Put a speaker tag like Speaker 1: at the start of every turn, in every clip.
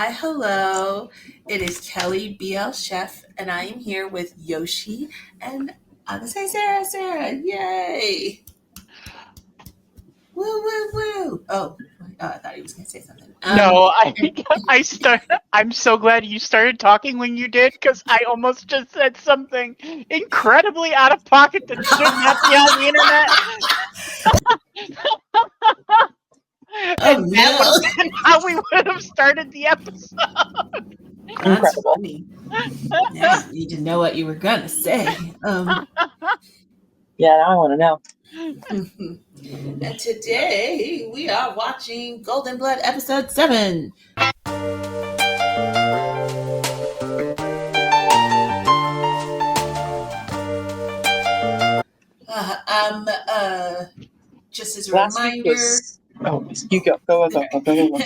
Speaker 1: Hi, hello. It is Kelly BL Chef, and I am here with Yoshi and I'm gonna say Sarah. Yay! Woo, woo, woo. Oh, I thought he was gonna say something.
Speaker 2: No, I'm so glad you started talking when you did, because I almost just said something incredibly out of pocket that should not be on the internet.
Speaker 1: Oh,
Speaker 2: And that would have been how we would have started the episode.
Speaker 1: That's funny. Yeah, you need to know what you were gonna say.
Speaker 3: Yeah, now I want to know.
Speaker 1: And today we are watching Golden Blood episode 7. Just as a reminder.
Speaker 3: You go. Go.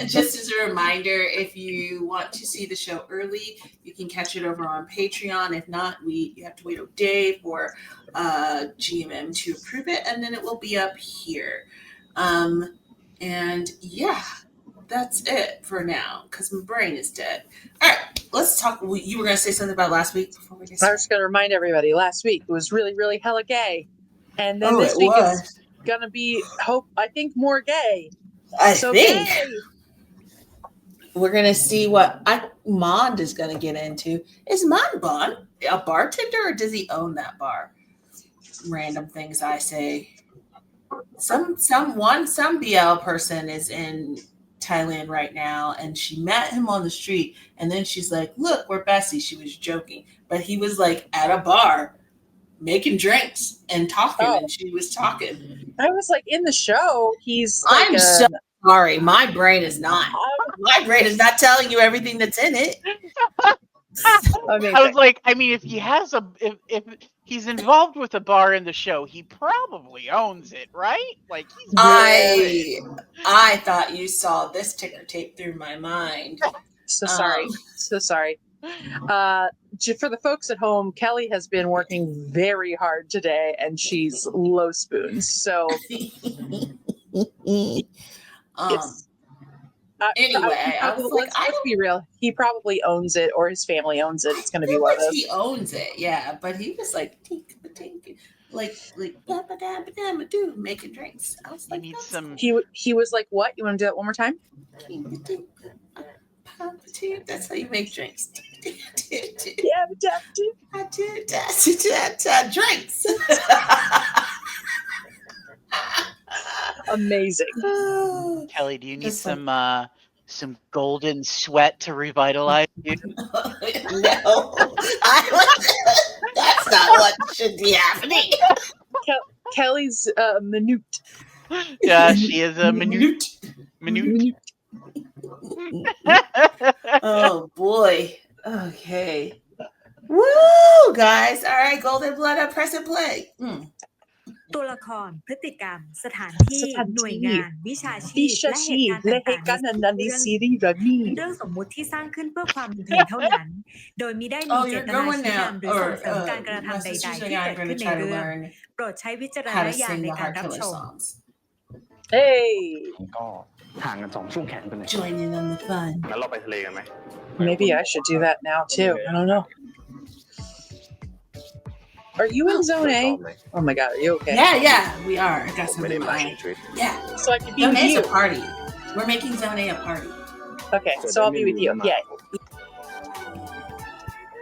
Speaker 1: Just as a reminder, if you want to see the show early, you can catch it over on Patreon. If not, you have to wait a day for GMM to approve it, and then it will be up here. And yeah, that's it for now because my brain is dead. All right, let's talk. You were going to say something about last week before we get started.
Speaker 3: I was going to remind everybody. Last week it was really, really hella gay, and then this week it's gonna be I think more gay.
Speaker 1: I think we're gonna see what Mond is gonna get into. Is Mond a bartender or does he own that bar? Random things I say. Some BL person is in Thailand right now, and she met him on the street, and then she's like, "Look, we're besties." She was joking, but he was like at a bar making drinks and talking, and she was talking.
Speaker 3: I was like, in the show, he's like
Speaker 1: I'm so sorry. My brain is not telling you everything that's in it.
Speaker 2: I was like, I mean, if if he's involved with a bar in the show, he probably owns it, right? Like,
Speaker 1: I thought you saw this ticker tape through my mind.
Speaker 3: So sorry. For the folks at home, Kelly has been working very hard today, and she's low spoons. So
Speaker 1: anyway,
Speaker 3: let's be real. He probably owns it, or his family owns it. It's going to be one of those.
Speaker 1: He owns it, yeah. But he was like, like making drinks. I was like,
Speaker 3: He was like, what? You want to do it one more time?
Speaker 1: That's how you make drinks.
Speaker 3: Yeah,
Speaker 1: I do drinks.
Speaker 3: Amazing.
Speaker 2: Kelly, do you need some golden sweat to revitalize you?
Speaker 1: No, that's not what should be happening.
Speaker 3: Kelly's minute.
Speaker 2: Yeah, she is a minute.
Speaker 1: Oh boy. Okay. Woo, guys. All right, Golden Blood, press and play.
Speaker 4: ตัวละครพฤติกรรมสถานที่หน่วยงานวิชาชีพและเหตุการณ์ต่างๆในซีรีส์เป็นเรื่องสมมุติที่สร้างขึ้นเพื่อความบันเทิงเท่านั้นโดยมิได้มีเจตนาชี้นำหรือส่งเสริมการกระทำใดๆที่เกิดขึ้นในเรื่องโปรดใช้วิจารณญาณในการรับชม
Speaker 3: Hey
Speaker 5: ก็ห่างกัน2ช่วงแขนกันเลย
Speaker 1: Joining on the fun.
Speaker 5: งั้นเราไปทะเลกันไหม
Speaker 3: Maybe I should do that now too. I don't know. Are you in zone A? Oh my god, are you okay?
Speaker 1: Yeah, we are. I got something in mind. Yeah.
Speaker 3: So I can be
Speaker 1: Zone
Speaker 3: with
Speaker 1: A is
Speaker 3: you.
Speaker 1: a party. We're making Zone A a party.
Speaker 3: Okay, so I'll be with you. Yeah.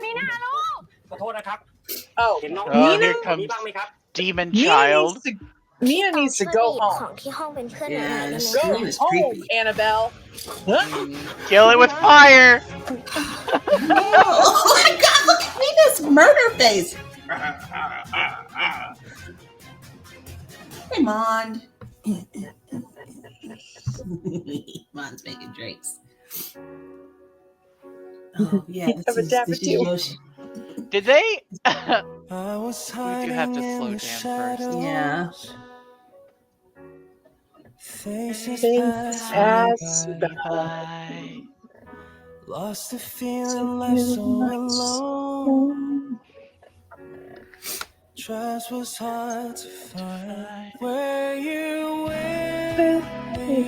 Speaker 4: มีนาลูก
Speaker 5: ขอโทษนะครับ
Speaker 3: Oh,
Speaker 2: Here comes Demon Child.
Speaker 3: Nina needs to go home.
Speaker 4: ของที่ห้องเป็นเพื่อน
Speaker 1: Yeah, this
Speaker 3: Go
Speaker 1: room is
Speaker 3: home,
Speaker 1: creepy.
Speaker 3: Annabelle.
Speaker 2: Kill it with fire.
Speaker 1: Oh my god, look at Nina's murder face. Hey, Mond. Mond's making drinks. Oh, yeah. This is Yoshi.
Speaker 2: Did they? We do have to slow down first.
Speaker 1: Yeah.
Speaker 3: Faces pass by.
Speaker 6: Lost the feeling left so alone. Trust was hard to find. Where you with me?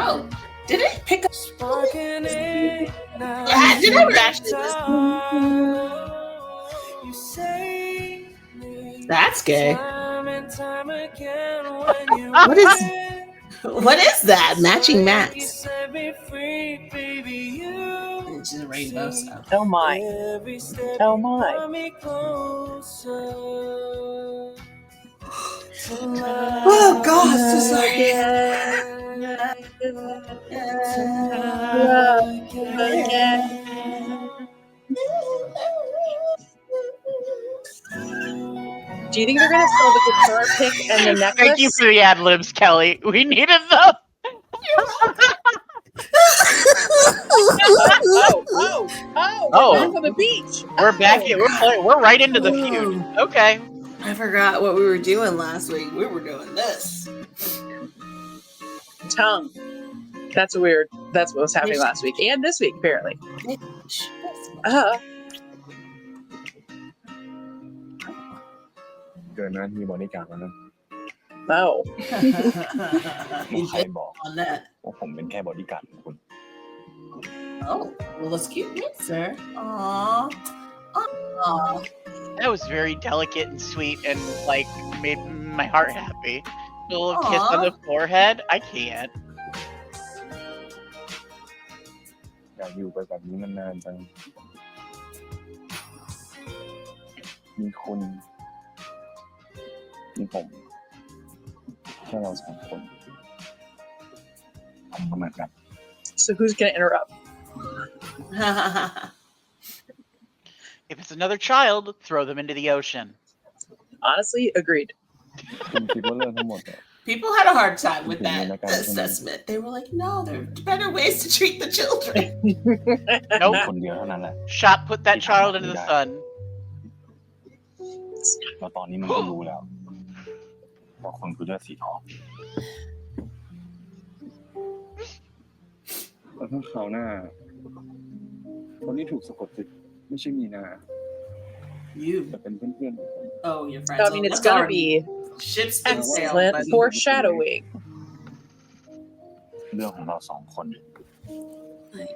Speaker 1: Oh, did it pick up?
Speaker 6: Sparking
Speaker 1: Yeah, did I ever actually listen?
Speaker 6: You say
Speaker 1: That's gay.
Speaker 6: time and time again when you
Speaker 1: What is that? Matching
Speaker 6: you
Speaker 1: mats.
Speaker 6: set me free, baby. You
Speaker 1: It's just a rainbow stuff.
Speaker 3: Oh my.
Speaker 6: every step
Speaker 3: Oh my.
Speaker 6: brought me closer.
Speaker 1: Oh God, so sorry.
Speaker 3: Do you think they're gonna sell the guitar pick and the necklace?
Speaker 2: Thank you for the ad libs, Kelly. We needed them.
Speaker 3: We're back on the beach.
Speaker 2: We're back. We're right into the feud. Okay.
Speaker 1: I forgot what we were doing last week. We were doing this.
Speaker 3: Tongue. That's weird. That's what was happening last week and this week, apparently.
Speaker 5: เกินหน้าที่บริการแล้วนะ
Speaker 3: Oh.
Speaker 5: ใครบอก
Speaker 1: On that.
Speaker 5: ว่าผมเป็นแค่บริการของคุณ
Speaker 1: Oh, well, excuse me, sir. Aww. Aww.
Speaker 2: That was very delicate and sweet and like made my heart happy. A little kiss on the forehead. I can't.
Speaker 5: อยากอยู่ไปแบบนี้นานๆจังมีคุณมีผมแค่เราสองคนผมก็เหมือนกัน
Speaker 3: So who's gonna interrupt?
Speaker 2: If it's another child, throw them into the ocean.
Speaker 3: Honestly, agreed.
Speaker 5: คุณคิดว่าเรื่องทั้งหมดเนี่ย
Speaker 1: People had a hard time with that assessment. They were like, no, there are better ways to treat the children.
Speaker 5: มี
Speaker 2: Nope.
Speaker 5: คนเดียวเท่านั้นแหละ
Speaker 2: Shot put that child into the sun.
Speaker 5: แล้วตอนนี้มันก็รู้แล้วว่าคนคือเลือดสีทองแล้วถ้าคราวหน้าคนที่ถูกสะกดจิตไม่ใช่มีนา
Speaker 1: You.
Speaker 5: แต่เป็นเพื่อนๆของผม
Speaker 1: Oh, your friends.
Speaker 3: I mean, it's gonna be
Speaker 1: ships been sailed.
Speaker 3: excellent
Speaker 1: But
Speaker 3: foreshadowing.
Speaker 5: เรื่องของเราสองคน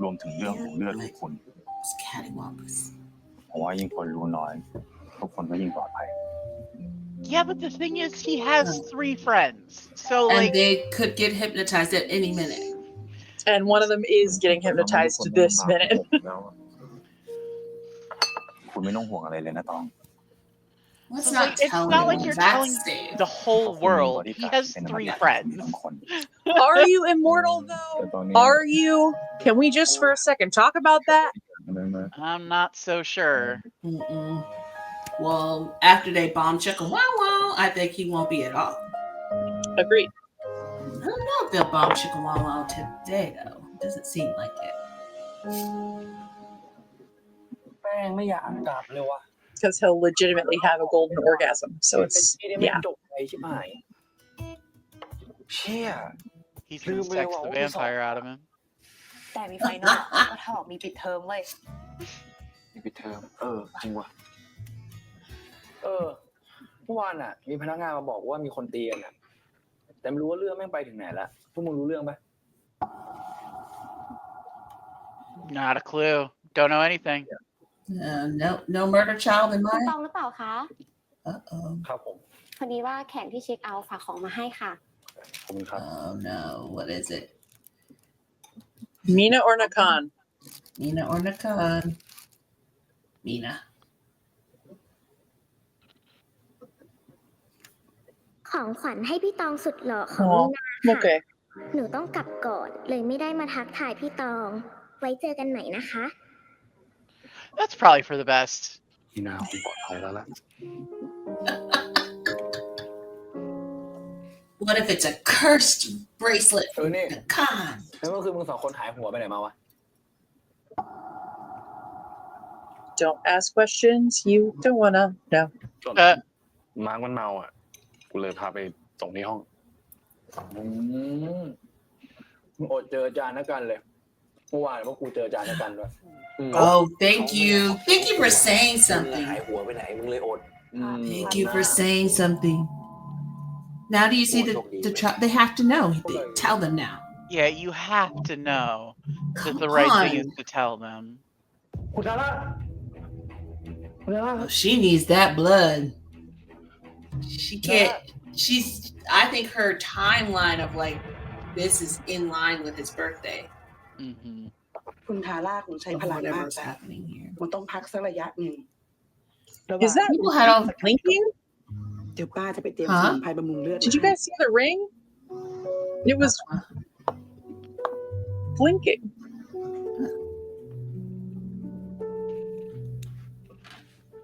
Speaker 5: รวมถึงเรื่องของเลือดของคุณ
Speaker 1: It's cattywampus.
Speaker 5: เพราะว่ายิ่งคนรู้น้อยทุกคนก็ยิ่งปลอดภัย
Speaker 2: Yeah, but the thing is, he has 3 friends. So
Speaker 1: And
Speaker 2: like,
Speaker 1: they could get hypnotized at any minute.
Speaker 3: And one of them is getting hypnotized this minute.
Speaker 5: คุณไม่ต้องห่วงอะไรเลยนะตอง
Speaker 1: Let's
Speaker 2: So,
Speaker 1: not
Speaker 2: like, it's
Speaker 1: tell
Speaker 2: not
Speaker 1: him
Speaker 2: like you're
Speaker 1: that
Speaker 2: telling
Speaker 1: stage.
Speaker 2: the whole world. He has 3 friends.
Speaker 3: Are you immortal though? Are you? Can we just for a second talk about that?
Speaker 2: I'm not so sure.
Speaker 1: Mm-mm. Well, after they bomb Chicka Wow Wow, I think he won't be at all.
Speaker 3: Agreed.
Speaker 1: I don't know if they'll bomb Chicka Wow Wow today, though. Doesn't seem like it.
Speaker 5: แป้งไม่อยากกลับเลยว่ะ
Speaker 3: Because he'll legitimately have a golden orgasm. So it's yeah.
Speaker 5: จบไปใช่ไหมเชี่ย
Speaker 2: He's gonna sex the vampire out of him.
Speaker 7: แต่มีไฟนอลก็เท่ากับมีปิดเทอมเว้ย
Speaker 5: มีปิดเทอมจริงว่ะเมื่อวานอ่ะมีพนักงานมาบอกว่ามีคนตีกันอ่ะแต่ไม่รู้ว่าเรื่องแม่งไปถึงไหนละพวกมึงรู้เรื่องปะ
Speaker 2: Not a clue. Don't know anything.
Speaker 1: No murder child in
Speaker 7: คุณ
Speaker 1: mind.
Speaker 7: ตองหรือเปล่าคะ
Speaker 1: Uh-oh.
Speaker 5: ครับผม
Speaker 7: พอดีว่าแขกที่เช็คเอาท์ฝากของมาให้ค่ะ
Speaker 5: ขอบคุณครับ
Speaker 1: Oh no, what is it?
Speaker 3: Mina or Nakan?
Speaker 1: Mina or Nakan? Mina.
Speaker 8: ของขวัญให้พี่ตองสุดหล่อของมีนา
Speaker 3: Okay.
Speaker 8: หนูต้องกลับก่อนเลยไม่ได้มาทักทายพี่ตอง ไว้เจอกันใหม่นะคะ
Speaker 2: That's probably for the best.
Speaker 5: พี่นาคงปลอดภัยแล้วล่ะ
Speaker 1: What if it's a cursed bracelet?
Speaker 5: นี่
Speaker 1: Nakan.
Speaker 5: แล้วเมื่อคืนมึงสองคนหายหัวไปไหนมาวะ
Speaker 3: Don't ask questions you don't wanna know.
Speaker 5: มาร์กมันเมาอ่ะกูเลยพาไปส่งที่ห้องมึงอดเจออาจารย์นักกันเลยเมื่อวานพวกกูเจออาจารย์นักกันด้วย
Speaker 1: Oh, thank you. Thank you for saying something.
Speaker 5: หายหัวไปไหนมึงเลยอด
Speaker 1: Thank you for saying something. Now do you see the they have to know. Tell them now.
Speaker 2: Yeah, you have to know that the right thing is to tell them.
Speaker 5: คุณดาราคุณดารา
Speaker 1: Oh, she needs that blood. She can't. I think her timeline of like this is in line with his birthday.
Speaker 9: คุณทาร่าคงใช้พลังมาก
Speaker 1: Whatever's
Speaker 9: แต่
Speaker 1: happening here.
Speaker 9: มันต้องพักสักระยะหนึ่ง
Speaker 3: Is that
Speaker 1: People had all
Speaker 3: blinking?
Speaker 9: เดี๋ยวป้าจะไปเตรียมสมุนไพรบำรุงเลือด
Speaker 3: Did you guys see the ring? It was blinking.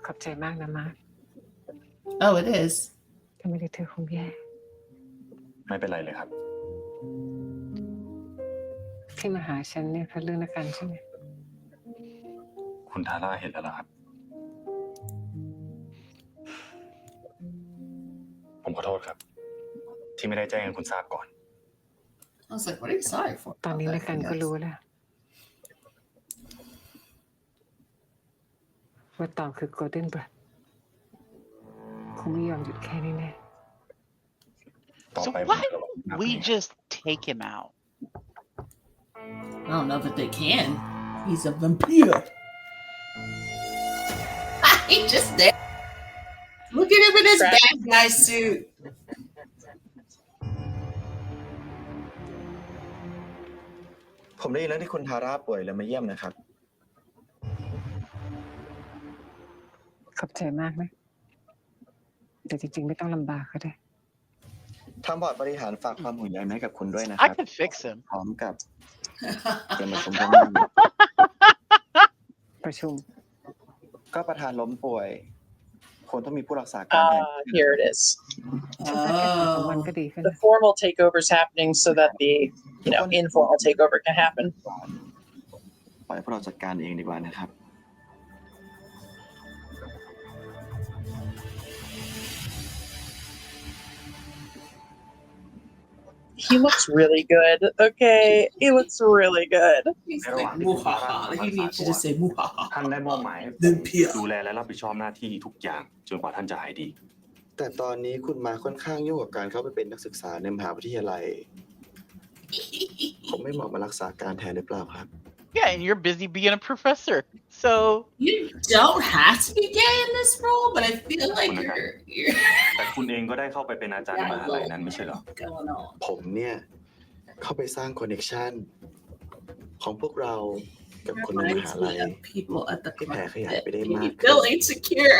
Speaker 10: ขอบใจมากนะมาร์ค
Speaker 1: Oh, it is.
Speaker 10: ถ้าไม่ได้เธอคงแย่
Speaker 5: ไม่เป็นไรเลยครับ
Speaker 10: ที่มาหาฉันเนี่ยเพราะเรื่องนักการใช่ไหม
Speaker 5: คุณทาร่าเห็นแล้วเหรอครับ ผมขอโทษครับ ที่ไม่ได้แจ้งให้คุณทราบก่อน
Speaker 1: I was like, what are you sorry for?
Speaker 10: ตอนนี้นักการก็รู้แล้วว่าตองคือ Golden Blood คงไม่ยอมหยุดแค่นี้แน่
Speaker 2: So why don't we just take him out?
Speaker 1: I don't know if they can. He's a vampire. He just there. Look at him in his bad guy suit.
Speaker 11: ผมได้ยินแล้วที่คุณทาร่าป่วยแล้วมาเยี่ยมนะครับ
Speaker 10: ขอบใจมากนะแต่จริงๆไม่ต้องลำบากก็ได้
Speaker 11: ทางบอร์ดบริหารฝากความห่วงใยมาให้กับคุณด้วยนะครั
Speaker 2: I can fix him.
Speaker 11: พร้อมกับเตรียมประชุมร่วม
Speaker 10: ประชุม
Speaker 11: ก็ประธานล้มป่วยควรต้องมีผู้รักษาการแทน
Speaker 3: Here it is.
Speaker 10: มันก็ดีขึ้น
Speaker 3: The formal takeover is happening so that the informal takeover can happen.
Speaker 11: ปล่อยพวกเราจัดการเองดีกว่านะครับ
Speaker 3: He looks really good. Okay, he looks really good.
Speaker 1: He's like, muhaha. He needs you to say muhaha.
Speaker 5: ท่านได้มอบหมายให้ผมดูแลและรับผิดชอบหน้าที่ทุกอย่างจนกว่าท่านจะหายดี
Speaker 11: แต่ตอนนี้คุณมาค่อนข้างยุ่งกับการเข้าไปเป็นนักศึกษาในมหาวิทยาลัย ผมไม่เหมาะมารักษาการแทนหรือเปล่าครับ
Speaker 2: Yeah, and you're busy being a professor. So
Speaker 1: you don't have to be gay in this role, but I feel like you're
Speaker 5: แต่คุณเองก็ได้เข้าไปเป็นอาจารย์มหาลัยนั้นไม่ใช่เหรอ
Speaker 1: going on.
Speaker 11: ผมเนี่ยเข้าไปสร้างคอนเนคชั่นของพวกเรากับคนในมหาลัย
Speaker 1: People at the
Speaker 11: ให้แผ่ขยายไปได้มาก
Speaker 1: you feel insecure.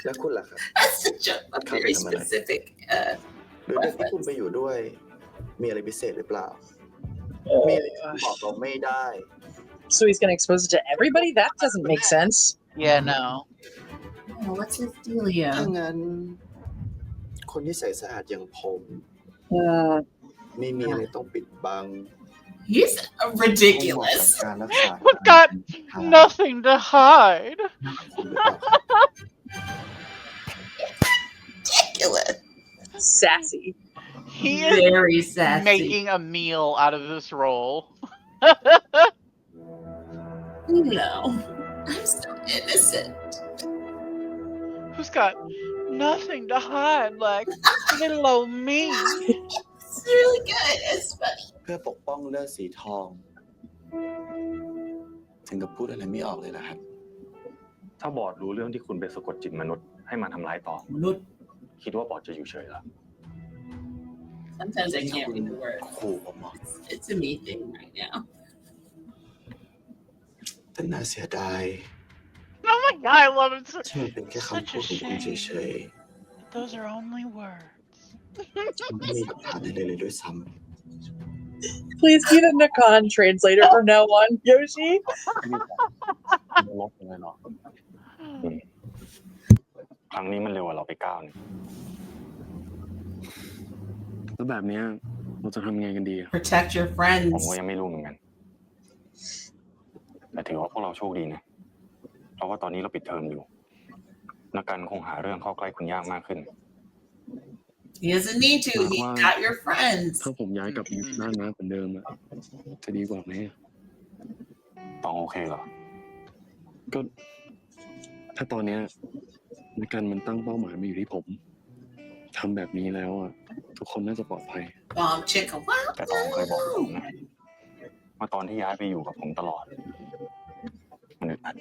Speaker 11: และคุณล่ะครับ
Speaker 1: That's such a very specific
Speaker 11: หรือเรื่องที่คุณไปอยู่ด้วยมีอะไรพิเศษหรือเปล่ามีอะไรที่บอกเราไม่ได้
Speaker 3: So he's going to expose it to everybody? That doesn't make sense.
Speaker 2: Yeah, no.
Speaker 1: What's his dealio?
Speaker 11: ถ้างั้นคนที่ใสสะอาดอย่างผมไม่มีอะไรต้องปิดบัง
Speaker 1: He's ridiculous.
Speaker 2: We've got nothing to hide.
Speaker 1: Ridiculous.
Speaker 3: Sassy.
Speaker 2: He is
Speaker 1: very sassy.
Speaker 2: Making a meal out of this role.
Speaker 1: No, I'm so innocent.
Speaker 2: Who's got nothing to hide, like little old me?
Speaker 1: It's really good. It's funny.
Speaker 11: เพื่อปกป้องเลือดสีทองถึงกับพูดอะไรไม่ออกเลยนะครับ
Speaker 5: ถ้าบอร์ดรู้เรื่องที่คุณไปสะกดจิตมนุษย์ให้มาทำร้ายต่อ
Speaker 1: มนุษย์
Speaker 5: คิดว่าบอร์ดจะอยู่เฉยเหรอ
Speaker 1: Sometimes I can't read the word.
Speaker 11: ขู่ผม
Speaker 1: It's a me thing right now.
Speaker 11: แต่น่าเสียดาย
Speaker 2: Oh my god, I love it.
Speaker 11: ที่มันเป็นแค่คำพูดของคุณเฉย
Speaker 2: Those are only words.
Speaker 11: ๆไม่มีหลักฐานอะไรเลยด้วยซ้
Speaker 3: Please be the Nakan translator from now on, Yoshi.
Speaker 5: ลบเลยเนาะครั้งนี้มันเร็วกว่าเราไปก้าวนึงแล้วแบบนี้เราจะทำไงกันดี
Speaker 1: Protect your
Speaker 5: ผม
Speaker 1: friends.
Speaker 5: ก็ยังไม่รู้เหมือนกันแต่ถือว่าพวกเราโชคดีนะเพราะว่าตอนนี้เราปิดเทอมอยู่นักการคงหาเรื่องเข้าใกล้คุณยากมากขึ้น
Speaker 1: He doesn't need to. He got your friends.
Speaker 5: ถ้าผมย้ายกลับอยู่ด้านน้าเหมือนเดิมอะจะดีกว่าไหมต้องโอเคเหรอก็ถ้าตอนนี้นักการมันตั้งเป้าหมายมาอยู่ที่ผม
Speaker 12: ทำแบบนี้แล้วอ่ะทุกคนน่าจะปลอดภัย
Speaker 1: Chicken. Wow.
Speaker 12: แต่ตองเคยบอกผมนะว่าตอนที่ย้ายไปอยู่กับผมตลอดมันอึดอัด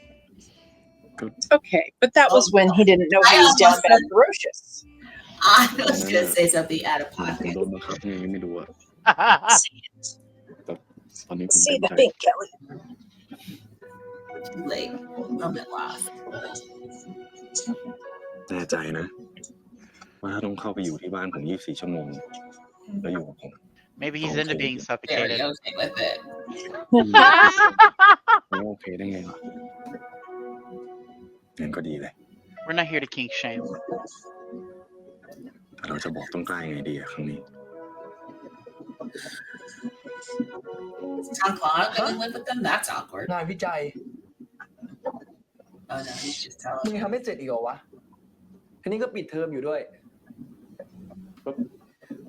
Speaker 3: Okay, but that was when he didn't know he was down bad ferocious.
Speaker 1: I was going to say something out of
Speaker 12: ผม
Speaker 1: pocket.
Speaker 12: โดนบังคับยังไงไม่รู้อะแต่ตอนนี้ผม
Speaker 3: Say
Speaker 12: เต็ม
Speaker 3: the
Speaker 12: ใจ
Speaker 3: thing, Kelly.
Speaker 1: Too late. I'm at loss.
Speaker 12: แน่ใจนะว่าถ้าต้องเข้าไปอยู่ที่บ้านผม24 ชั่วโมงแล้วอยู่กับผม
Speaker 2: Maybe he's into being
Speaker 1: Very
Speaker 2: suffocated.
Speaker 1: okay with it.
Speaker 12: ไม่โอเคได้ไงวะงั้นก็ดีเลย
Speaker 2: We're not here to kink shame.
Speaker 12: แต่เราจะบอกต้องกล้ายังไงดีอะครั้งนี้
Speaker 1: Tom Clown gonna live with them? That's awkward.
Speaker 5: งานวิจัย
Speaker 1: Oh no, he's just
Speaker 5: มึง
Speaker 1: telling
Speaker 5: ทำไม่เสร็จอีกเหรอวะทีนี้ก็ปิดเทอมอยู่ด้วย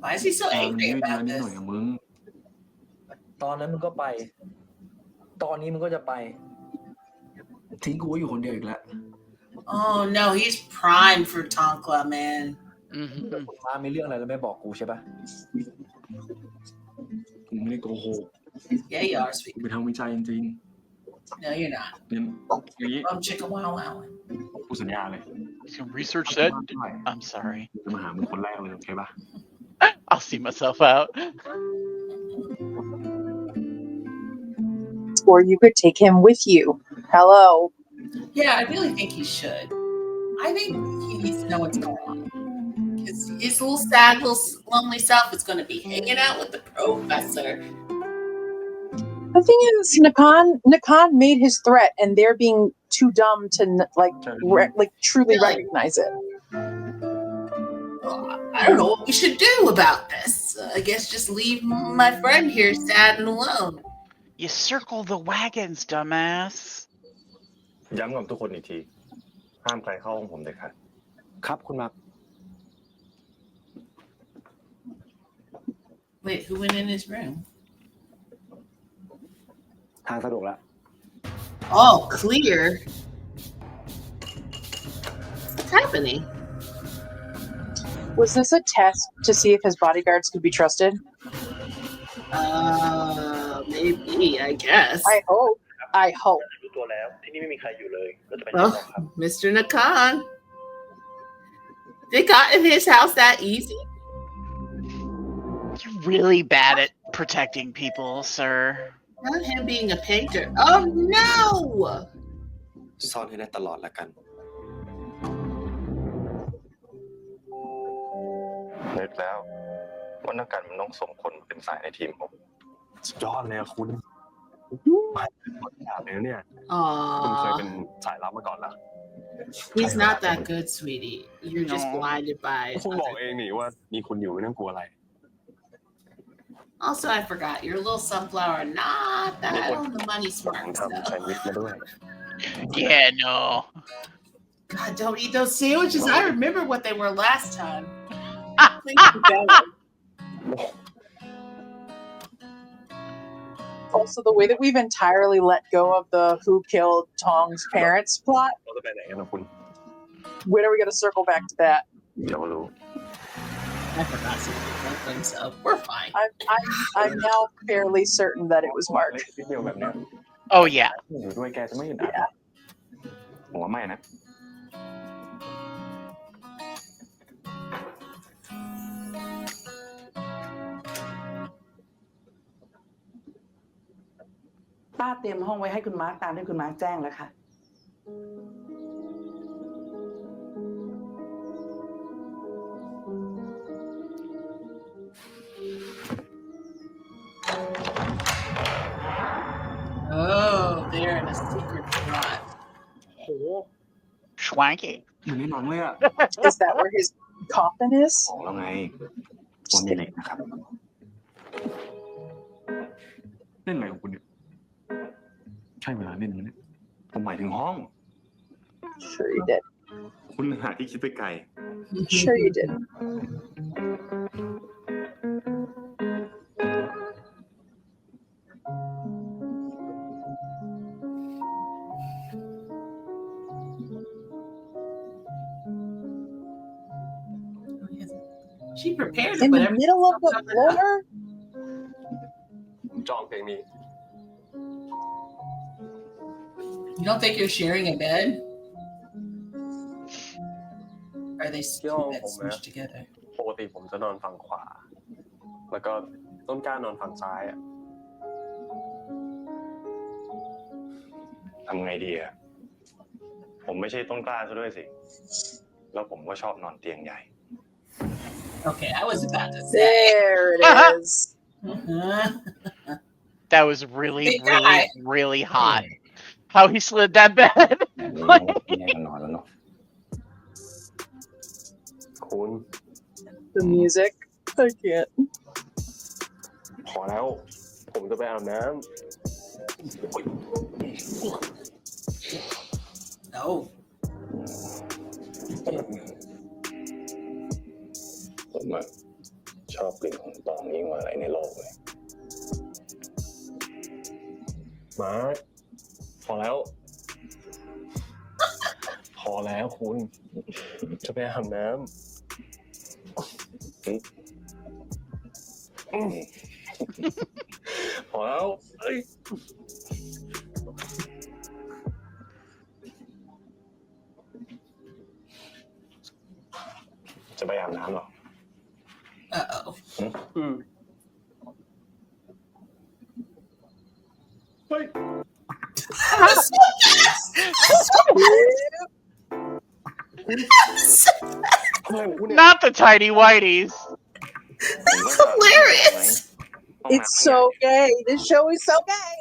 Speaker 1: Why is he so angry about
Speaker 12: นิด
Speaker 1: this?
Speaker 12: หน่อยอะมึง
Speaker 5: ตอนนั้นมึงก็ไป ตอนนี้มึงก็จะไปทิ้งกูไว้อยู่คนเดียวอีกแล้ว
Speaker 1: Oh no, he's primed for Tonkla, man.
Speaker 5: มามีเรื่องอะไรแล้วไม่บอกกูใช่ปะ
Speaker 12: ผมไม่ได้โกหก
Speaker 1: Yeah, you are, sweet.
Speaker 12: ไปทำวิจัยจริง
Speaker 1: No, you're not.
Speaker 12: ๆงั้นอย่างนี้
Speaker 1: Chicken wow wow.
Speaker 12: กูสัญญาเลย
Speaker 2: Some research said. I'm sorry.
Speaker 12: จะมาหามึงคนแรกเลยโอเคปะ
Speaker 2: I'll see myself out.
Speaker 3: Or you could take him with you. Hello.
Speaker 1: Yeah, I really think he should. I think he needs to know what's going on. Because his little sad, little lonely self is going to be hanging out with the professor.
Speaker 3: The thing is, Nakan made his threat, and they're being too dumb to truly recognize it.
Speaker 1: I don't know what we should do about this. I guess just leave my friend here sad and alone.
Speaker 2: You circle the wagons, dumbass.
Speaker 12: ย้ำกับทุกคนอีกทีห้ามใครเข้าห้องผมเด็ดขาดครับคุณมาร์ค
Speaker 1: Wait, who went in his room?
Speaker 12: ทางสะดวกแล้ว
Speaker 1: Oh, clear. What's happening?
Speaker 3: Was this a test to see if his bodyguards could be trusted?
Speaker 1: Maybe, I guess.
Speaker 3: I hope.
Speaker 1: Oh, Mr. Nakan. They got in his house that easy?
Speaker 2: You're really bad at protecting people, sir.
Speaker 1: Not him being a painter. Oh no!
Speaker 11: ซ่อนให้ได้ตลอดละกัน
Speaker 12: นึกแล้วว่านักการมันต้องส่งคนเป็นสายในทีมผมสุดยอดเลยอะคุณมาคนถามเลยเนี่ยคุณเคยเป็นสายลับมาก่อนเหรอ
Speaker 1: He's not that good, sweetie. You're just blinded by.
Speaker 12: คุณบอกเองนี่ว่ามีคุณอยู่ไม่ต้องกลัวอะไร
Speaker 1: Also, I forgot your little sunflower. Not that on the money smart stuff.
Speaker 2: Yeah, no.
Speaker 1: God, don't eat those sandwiches. I remember what they were last time.
Speaker 3: Also, the way that we've entirely let go of the who killed Tong's parents plot. When are we going to circle back to that?
Speaker 1: I forgot something, so we're fine.
Speaker 3: I'm now fairly certain that it was Mark.
Speaker 2: Oh yeah.
Speaker 12: ด้วยแกจะไม่เห็นอ่ะผมว่าไม่นะ
Speaker 9: ป้าเตรียมห้องไว้ให้คุณมาร์คตามที่คุณมาร์คแจ้งแล้วค่ะ
Speaker 1: Oh, they're in a secret plot.
Speaker 2: Schwanky.
Speaker 12: อยู่ในหนังเลยอ่ะ
Speaker 3: Is that where his coffin is?
Speaker 12: บอกแล้วไงว่ามีเหล็กนะครับเล่นอะไรของคุณเนี่ยใช่เวลาเล่นไหมเนี่ยผมหมายถึงห้อง
Speaker 3: Sure you did.
Speaker 12: คุณหาที่คิดไปไกล
Speaker 3: Sure you did.
Speaker 1: She prepared
Speaker 3: In
Speaker 1: but
Speaker 3: the middle of the floor?
Speaker 12: ผมจองเพลงนี้
Speaker 1: You don't think you're sharing a bed? Or are they
Speaker 12: ที่ห้อง
Speaker 1: two
Speaker 12: ผม
Speaker 1: beds
Speaker 12: นะ
Speaker 1: smushed together?
Speaker 12: ปกติผมจะนอนฝั่งขวา แล้วก็ต้นกล้านอนฝั่งซ้ายอ่ะทำไงดีอ่ะผมไม่ใช่ต้นกล้าซะด้วยสิแล้วผมก็ชอบนอนเตียงใหญ่
Speaker 1: Okay, I was about to say.
Speaker 3: There it is.
Speaker 2: That was really,
Speaker 1: Big
Speaker 2: really,
Speaker 1: guy.
Speaker 2: really hot. How he slid that bed.
Speaker 5: แยกกันนอนแล้วเนาะ
Speaker 12: คุณ
Speaker 3: The music. I can't.
Speaker 12: พอแล้ว ผมจะไปอาบน้
Speaker 1: No.
Speaker 5: ผมอะชอบกลิ่นของตองยิ่งกว่าอะไรในโลกเลย
Speaker 12: ำมาพอแล้ว พอแล้วคุณ จะไปอาบน้ำพอแล้วเอ้ยจะไปอาบน้ำหรอ
Speaker 1: Uh-oh.
Speaker 12: เฮ้ย
Speaker 2: Not the tidy whities.
Speaker 1: That's hilarious.
Speaker 3: It's so gay. This show is so gay.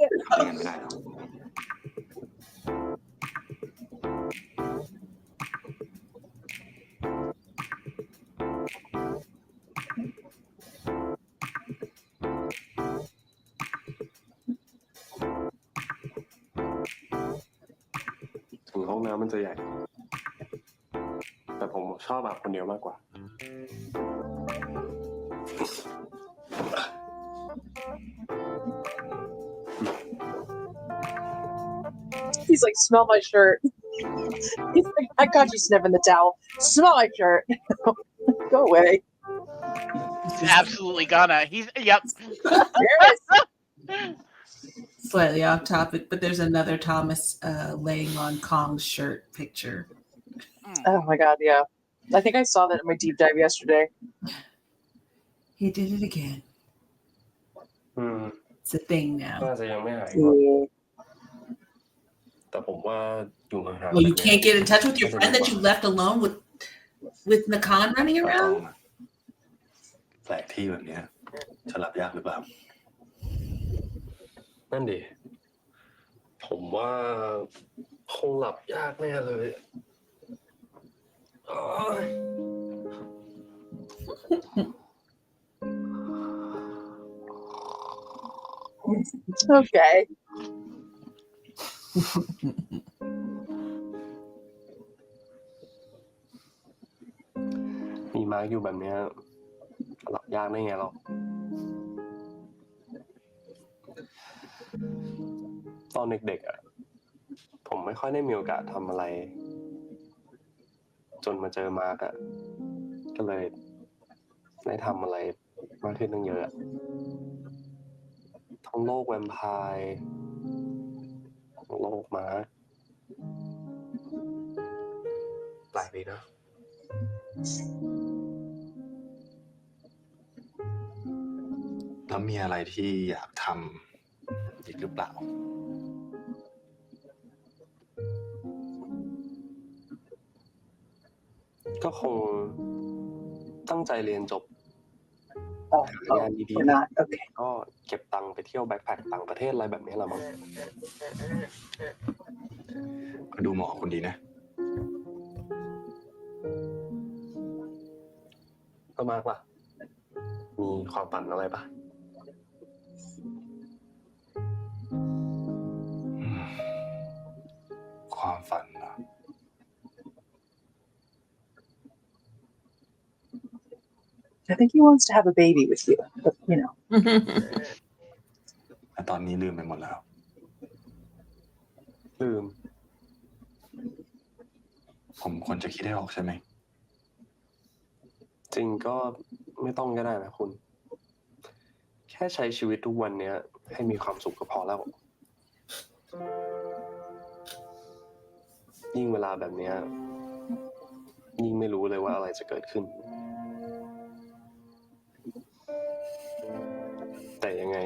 Speaker 12: ถึงห้องน้ำมันจะใหญ่ แต่ผมชอบอาบคนเดียวมากกว่า
Speaker 3: He's like, smell my shirt. He's like, I caught you sniffing the towel. Smell my shirt. Go away.
Speaker 2: He's absolutely gonna. He's yep.
Speaker 3: There it is.
Speaker 1: Slightly off topic, but there's another Thomas laying on Kong's shirt picture.
Speaker 3: Oh my god, yeah. I think I saw that in my deep dive yesterday.
Speaker 1: He did it again. It's a thing now.
Speaker 12: น่าจะยังไม่หายก่อน แต่ผมว่าอยู่ห่างๆ
Speaker 1: Well, you can't get in touch with your friend that you left alone with Nakan running around?
Speaker 12: แปลกที่แบบนี้จะหลับยากหรือเปล่า นั่นดิ ผมว่าคงหลับยากแน่เลย
Speaker 3: Okay.
Speaker 12: มีมาร์กอยู่แบบนี้หลับยากได้ไงหรอกตอนเด็กๆอ่ะผมไม่ค่อยได้มีโอกาสทำอะไรจนมาเจอมาร์กอ่ะก็เลยได้ทำอะไรมากขึ้นตั้งเยอะทั้งโลกแวมไพร์ทั้งโลกมาร์กแปลกดีนะแล้วมีอะไรที่อยากทำอีกหรือเปล่าก็คงตั้งใจเรียนจบงานดีๆก็เก็บตังค์ไปเที่ยวแบ็คแพ็คต่างประเทศอะไรแบบนี้แหละมั้งก็ดูเหมาะคุณดีนะก็มากล่ะมีความฝันอะไรปะความฝันนะ
Speaker 3: I think he wants to have a baby with you, but you know.
Speaker 12: แต่ตอนนี้ลืมไปหมดแล้ว ลืม ผมควรจะคิดให้ออกใช่ไหม จริงก็ ไม่ต้องก็ได้นะคุณแค่ใช้ชีวิตทุกวันเนี้ยให้มีความสุขก็พอแล้วยิ่งเวลาแบบเนี้ยยิ่งไม่รู้เลยว่าอะไรจะเกิดขึ้นแต่ยังไง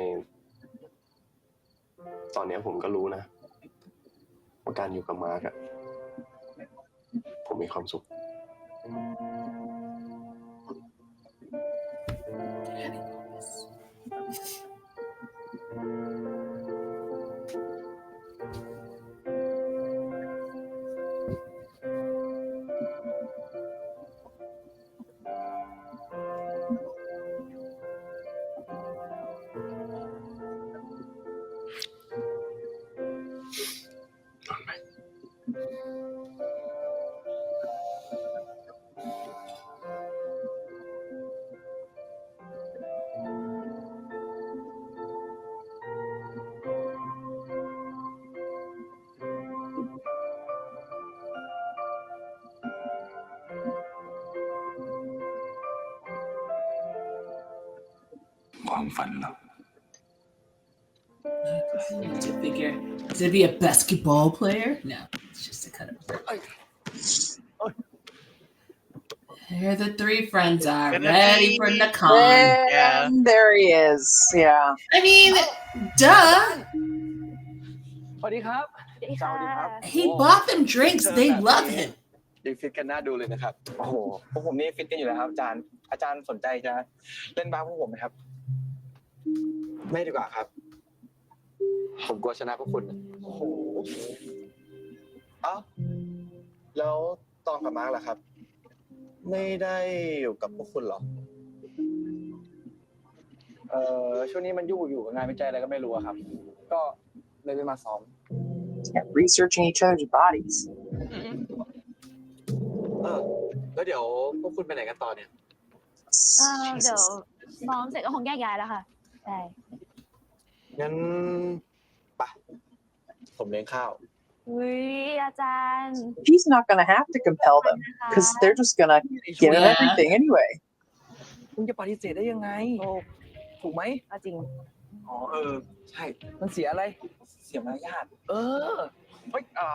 Speaker 12: ตอนนี้ผมก็รู้นะว่าการอยู่กับมาร์กอะผมมีความสุขความฝันเหรอ
Speaker 1: To figure, to be a basketball player? No, it's just a kind of. Here the three friends are ready for the con.
Speaker 3: Yeah, there he is. Yeah.
Speaker 1: I mean, duh.
Speaker 5: สวัสดีครับ
Speaker 1: He bought them drinks. They love him.
Speaker 5: ยังฟิตกันน่าดูเลยนะครับโอ้โหพวกผมนี่ฟิตกันอยู่แล้วครับอาจารย์สนใจจะเล่นบาสพวกผมไหมครับไม่ดีกว่าครับผมกลัวชนะพวกคุณโอ้โหแล้วตองกับมาร์กล่ะครับไม่ได้อยู่กับพวกคุณหรอช่วงนี้มันยุ่งอยู่กับงานวิจัยอะไรก็ไม่รู้ครับก็เลยไม่มาซ้อม
Speaker 3: researching each other's bodies.
Speaker 5: แล้วเดี๋ยวพวกคุณไปไหนกันต่อเนี่ย
Speaker 7: เดี๋ยวซ้อมเสร็จก็คงแยกย้ายแล้วค่ะใช่
Speaker 5: งั้นไปผมเลี้ยงข้าว
Speaker 7: อาจารย์
Speaker 3: He's not gonna have to compel them because they're just gonna give him everything anyway.
Speaker 5: คุณจะปฏิเสธได้ยังไงถูกไหม
Speaker 7: จริง
Speaker 5: ใช่มันเสียอะไรเสียมารยาท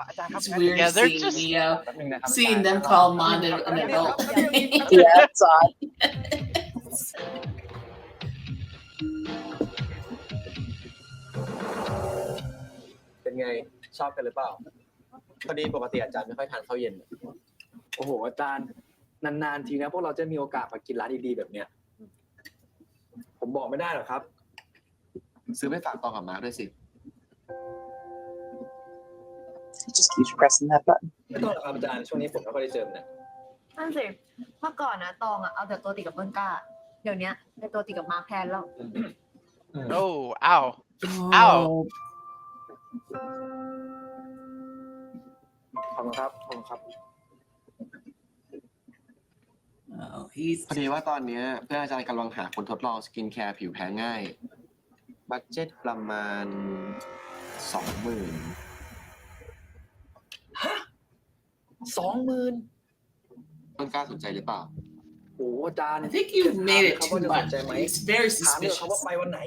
Speaker 5: อาจารย์ครับ
Speaker 1: It's weird seeing them call Mond an adult.
Speaker 3: Yeah, it's odd.
Speaker 5: เป็นไงชอบกันหรือเปล่าพอดีปกติอาจารย์ไม่ค่อยทานข้าวเย็นโอ้โหอาจารย์นานๆทีนะพวกเราจะมีโอกาสมากินร้านดีๆแบบเนี้ยผมบอกไม่ได้หรอกครับซื้อไปฝากตองกับมาร์คด้วยสิ
Speaker 3: He just keeps pressing that button.
Speaker 5: ไม่ต้องหรอกครับอาจารย์ช่วงนี้ผมไม่ค่อยได้เจอนะ
Speaker 7: นั่นสิเมื่อก่อนนะตองเอาแต่ตัวติดกับต้นกล้าเดี๋ยวนี้ในตัวติดกับมาร์คแทนแล้ว
Speaker 2: ow
Speaker 5: ขอบคุณครับขอบคุณครับพอดีว่าตอนนี้เพื่อนอาจารย์กำลังหาคนทดลองสกินแคร์ผิวแพ้ง่ายบัดเจ็ตประมาณ 20,000 ฮะ 20,000 ต้นกล้าสนใจหรือเปล่าโอ้อาจารย์
Speaker 1: I think you made it too much. It's very
Speaker 5: ถามเดี๋ยวเขาว่า
Speaker 1: suspicious.
Speaker 5: ไปวันไหน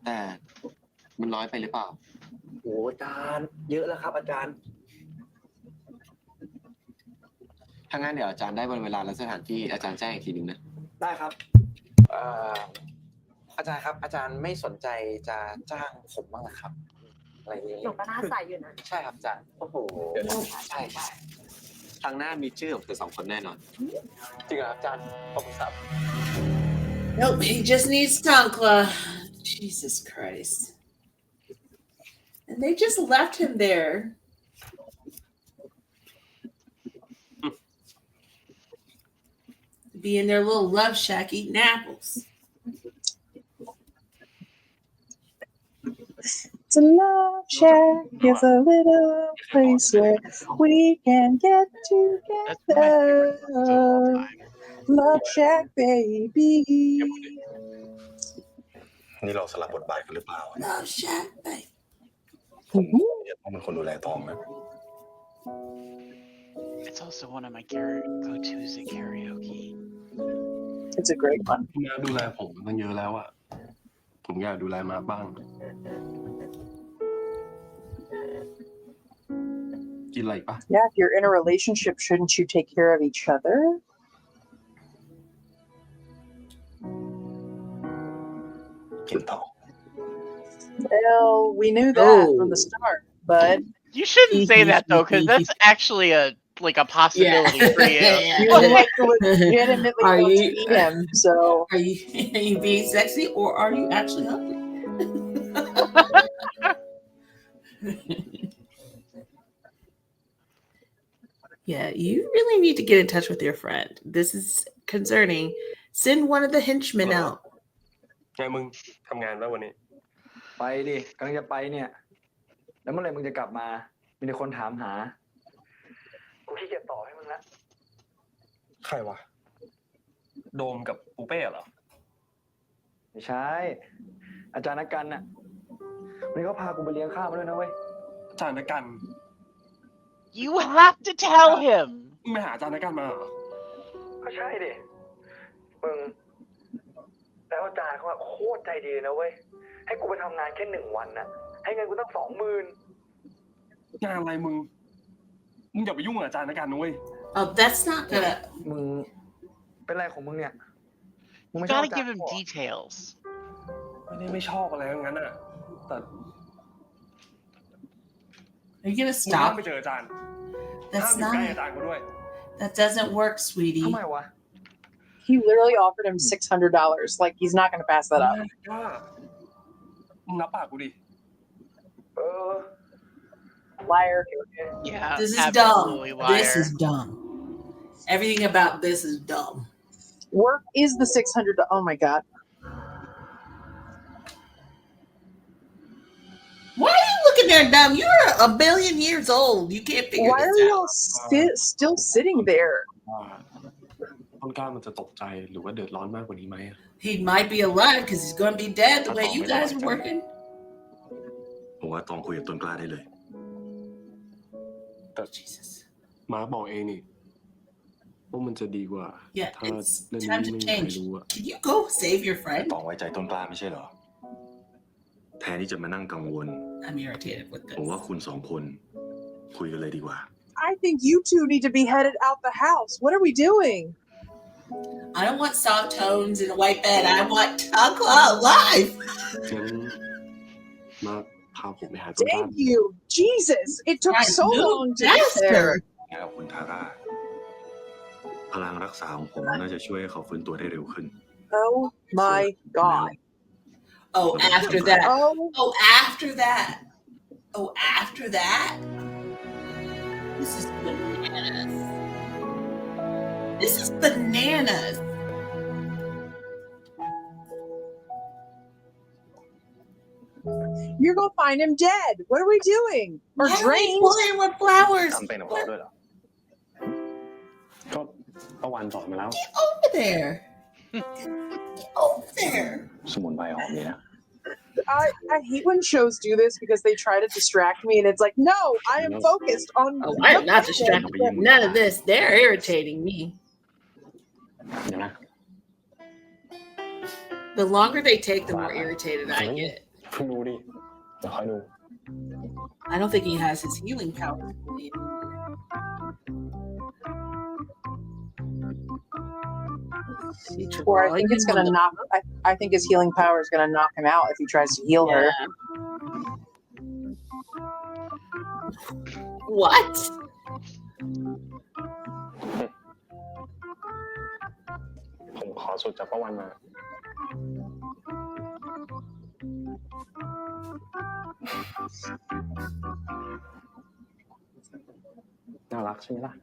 Speaker 5: แต่มันน้อยไปหรือเปล่าโอ้อาจารย์เยอะแล้วครับอาจารย์ถ้างั้นเดี๋ยวอาจารย์ได้วันเวลาและสถานที่อาจารย์แจ้งอีกทีนึงนะได้ครับอาจารย์ครับอาจารย์ไม่สนใจจะจ้างผมบ้างหรอครับอะไรอย่างนี้
Speaker 7: หนูก็น่าใส่อยู่นะ
Speaker 5: ใช่ครับอาจารย์โอ้โหใช่ครั้งหน้ามีชื่อของเธอ2 คนแน่นอนจริงเหรออาจารย์ขอบคุณครับ
Speaker 1: Nope, he just needs Tankla. Jesus Christ. And they just left him there. Be in their little love shack eating apples.
Speaker 3: It's a love shack. It's a little place where we can get together. Love shack, baby.
Speaker 12: นี่เราสลับบทบาทกันหรือเปล่า
Speaker 1: Love shack, baby.
Speaker 12: ต้องเป็นคนดูแลตองนะ
Speaker 2: It's also one of my go-tos at karaoke.
Speaker 3: It's a great one.
Speaker 12: แม่ดูแลผมตั้งเยอะแล้วอะผมอยากดูแลมาบ้างกินอะไรปะ
Speaker 3: Yeah, if you're in a relationship, shouldn't you take care of each other?
Speaker 12: กินต่อ
Speaker 3: Well, we knew that from the start, but
Speaker 2: you shouldn't say that though, because that's actually a possibility for you.
Speaker 3: You would like to legitimately want to eat him. So
Speaker 1: are you being sexy or are you actually hungry? Yeah, you really need to get in touch with your friend. This is concerning. Send one of the henchmen out.
Speaker 12: ไงมึงทำงานแล้ววันนี้
Speaker 5: ไปดิกำลังจะไปเนี่ยแล้วเมื่อไหร่มึงจะกลับมามีแต่คนถามหากูขี้เกียจต่อให้มึงละ
Speaker 12: ใครวะโดมกับปูเป้เหรอ
Speaker 5: ไม่ใช่อาจารย์นักกันน่ะวันนี้เขาพากูไปเลี้ยงข้าวมาด้วยนะเว้ย
Speaker 12: อาจารย์นักกัน
Speaker 2: You have to tell him
Speaker 12: มึงไปหาอาจารย์นักกันมาเหรอ
Speaker 5: ก็ใช่ดิมึงแล้วอาจารย์เขาโคตรใจดีนะเว้ยให้กูไปทำงานแค่1 วันน่ะให้เงินกูตั้ง20,000
Speaker 12: งานอะไรมึงอย่าไปยุ่งกับอาจารย์นักกันนะเว้ย
Speaker 1: Oh, that's not gonna.
Speaker 5: มึงเป็นไรของมึงเนี่ยมึง
Speaker 2: You
Speaker 5: ไม่ชอบ
Speaker 2: gotta give him details
Speaker 12: ไม่ชอบอะไรทั้งนั้นอ่ะแต่
Speaker 1: Are you gonna stop?
Speaker 12: ไปเจออาจารย์
Speaker 1: That's
Speaker 12: ห้ามอยู่ใกล้
Speaker 1: not.
Speaker 12: อาจารย์กูด้วย
Speaker 1: That doesn't work, sweetie.
Speaker 5: ทำไมวะ
Speaker 3: he literally offered him $600. Like he's not going to pass that up.
Speaker 12: มึงรับปากกูดิ
Speaker 3: Liar.
Speaker 2: Yeah,
Speaker 1: This is dumb.
Speaker 2: absolutely liar.
Speaker 1: This is dumb. Everything about this is dumb.
Speaker 3: Work is the $600. Oh my god.
Speaker 1: Why are you looking there dumb? You're a billion years old. You can't figure
Speaker 3: Why
Speaker 1: this
Speaker 3: are
Speaker 1: out.
Speaker 3: y'all still sitting there?
Speaker 12: ต้นกล้ามันจะตกใจหรือว่าเดือดร้อนมากกว่านี้ไหม
Speaker 1: He might be alive because he's going to be dead the way you guys are working.
Speaker 12: ผมว่าต้องคุยกับต้นกล้าได้เลยแต่
Speaker 1: Jesus.
Speaker 12: มาบอกเองนี่ว่ามันจะดีกว่า
Speaker 1: Yeah,
Speaker 12: ถ้า
Speaker 1: it's
Speaker 12: เรื่องนี้
Speaker 1: time
Speaker 12: ไม่
Speaker 1: to
Speaker 12: มีใคร
Speaker 1: change.
Speaker 12: รู้อะ
Speaker 1: Can you go save your friend?
Speaker 12: ต้องไว้ใจต้นกล้าไม่ใช่เหรอแทนที่จะมานั่งกังวล
Speaker 1: I'm irritated with
Speaker 12: ผม
Speaker 1: this.
Speaker 12: ว่าคุณ2 คนคุยกันเลยดีกว่า
Speaker 3: I think you two need to be headed out the house. What are we doing?
Speaker 1: I don't want soft tones in a white bed. I want talk live.
Speaker 12: งั้นมาพาผมไปหาต้นกล้า
Speaker 3: Thank you. Jesus, it took
Speaker 1: Guys,
Speaker 3: so
Speaker 1: move
Speaker 3: long to get
Speaker 1: faster.
Speaker 3: there.
Speaker 12: ขอบคุณทาร่าพลังรักษาของผมน่าจะช่วยให้เขาฟื้นตัวได้เร็วขึ้น
Speaker 3: Oh my god.
Speaker 1: Oh, after that.
Speaker 3: Oh,
Speaker 1: Oh, after that. Oh, after that. This is bananas. This is bananas.
Speaker 3: you're gonna find him dead. What are we doing? Or
Speaker 1: Why are we
Speaker 3: drained?
Speaker 1: playing with flowers?
Speaker 12: จำเป็นของเขาด้วยเหรอก็ประวันสอนมาแล้ว
Speaker 1: Get over there. Get over there.
Speaker 12: สมุนไพรหอมนี่นะ
Speaker 3: I hate when shows do this because they try to distract me and it's like, no, I am focused on
Speaker 1: Oh, I am not distracted with none of this. They're irritating me.
Speaker 12: เดี๋ยวนะ
Speaker 1: The longer they take, the more irritated I get.
Speaker 12: เพิ่งรู้ดิเดี๋ยวค่อยดู
Speaker 1: I don't think he has his healing power.
Speaker 3: Or I think it's gonna knock. I think his healing power is gonna knock him out if he tries to heal her.
Speaker 1: What?
Speaker 12: ผมขอสูตรจากประวันมาน่ารักใช่ไหมล่ะ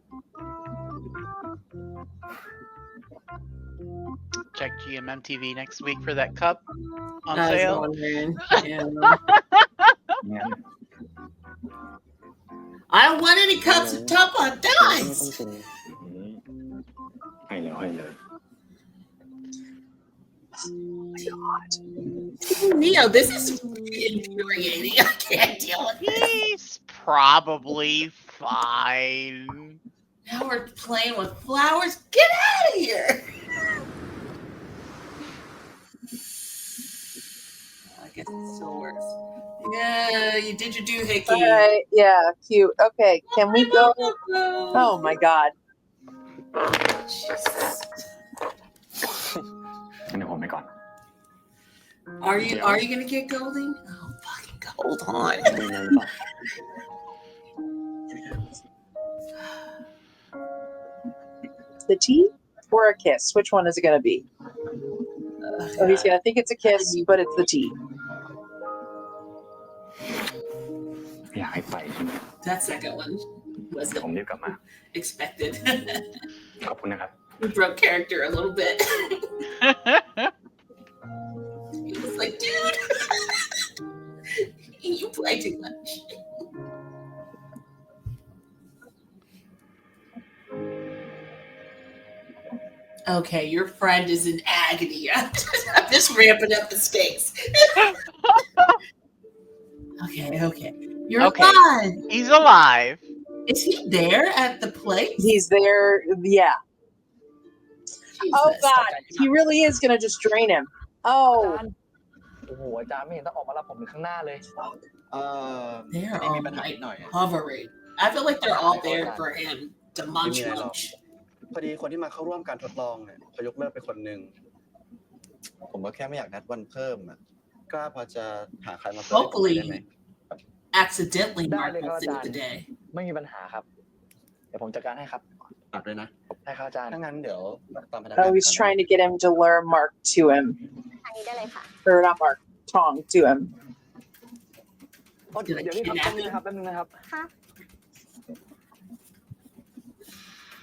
Speaker 2: Check GMM TV next week for that cup on
Speaker 1: I was
Speaker 2: sale.
Speaker 1: wondering. Yeah. I don't want any cups of top on dice.
Speaker 12: ให้เลย
Speaker 3: God.
Speaker 1: Neo, this is infuriating. I can't deal with this.
Speaker 2: He's probably fine.
Speaker 1: Now we're playing with flowers. Get out of here. guess it still works. Yeah, you did your doohickey.
Speaker 3: All right, yeah, cute. Okay, can we go? Oh my god.
Speaker 12: เดี๋ยวผมไปก่อน
Speaker 1: Are you gonna get Golding? Oh, fucking hold on.
Speaker 3: The tea or a kiss? Which one is it gonna be? Oh, he's gonna think it's a kiss, but it's the tea.
Speaker 12: อยากให้ไป
Speaker 1: That second one
Speaker 12: ผม
Speaker 1: wasn't
Speaker 12: รีบกลับมา
Speaker 1: expected.
Speaker 12: ขอบคุณนะครับ
Speaker 1: We broke character a little bit. He was like, dude, you play too much. Okay, your friend is in agony. I'm just ramping up the stakes. Okay. You're alive.
Speaker 2: He's alive.
Speaker 1: Is he there at the place?
Speaker 3: He's there, yeah. Oh god, he really is gonna just drain him. Oh.
Speaker 5: โอ้โหอาจารย์ไม่เห็นต้องออกมารับผมถึงข้างหน้าเลย
Speaker 1: They're all like hovering. I feel like they're all there for him to munch.
Speaker 11: พอดีคนที่มาเข้าร่วมการทดลองเนี่ยเขายกเลิกไปคนหนึ่งผมก็แค่ไม่อยากนัดวันเพิ่มอ่ะกล้าพอจะหาใครมาเพิ่มได้ไหม
Speaker 1: Accidentally mark will save the day.
Speaker 5: ไม่มีปัญหาครับเดี๋ยวผมจัดการให้ครับ
Speaker 11: ตัดเลยนะ
Speaker 5: ได้ครับอาจารย์
Speaker 11: ถ้างั้นเดี๋ยวตามพนักงาน
Speaker 3: Oh, he's trying to get him to lure Mark to him.
Speaker 7: อันนี้ได้เลยค่ะ
Speaker 3: Or not Mark, Tong to him.
Speaker 5: เดี๋ยวพี่ครับแป๊บนึงนะครับ
Speaker 7: ค่ะ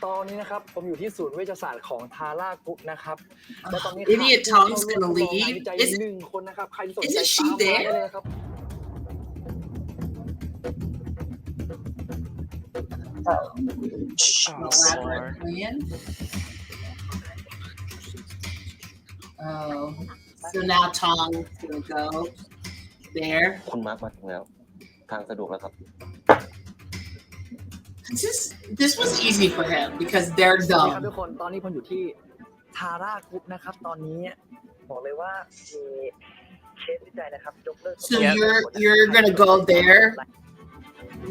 Speaker 5: ตอนนี้นะครับผมอยู่ที่ศูนย์เวชศาสตร์ของทาร่ากรุ๊ปนะครับและตอนนี้
Speaker 1: Idiot Tong's gonna leave.
Speaker 5: หนึ่งคนนะครับใครสนใจ
Speaker 1: Isn't she
Speaker 5: ตามมา
Speaker 1: there?
Speaker 5: ได้เลยครับ
Speaker 1: Elaborate plan. Oh, so now Tong's gonna go there.
Speaker 11: คุณมาร์คมาถึงแล้วทางสะดวกแล้วครับ
Speaker 1: This was easy for him because they're
Speaker 5: สวัสดีครับ
Speaker 1: dumb.
Speaker 5: ทุกคนตอนนี้ผมอยู่ที่ทาร่ากรุ๊ปนะครับตอนนี้บอกเลยว่ามีเคสวิจัยนะครับยกเลิก
Speaker 1: So you're gonna go there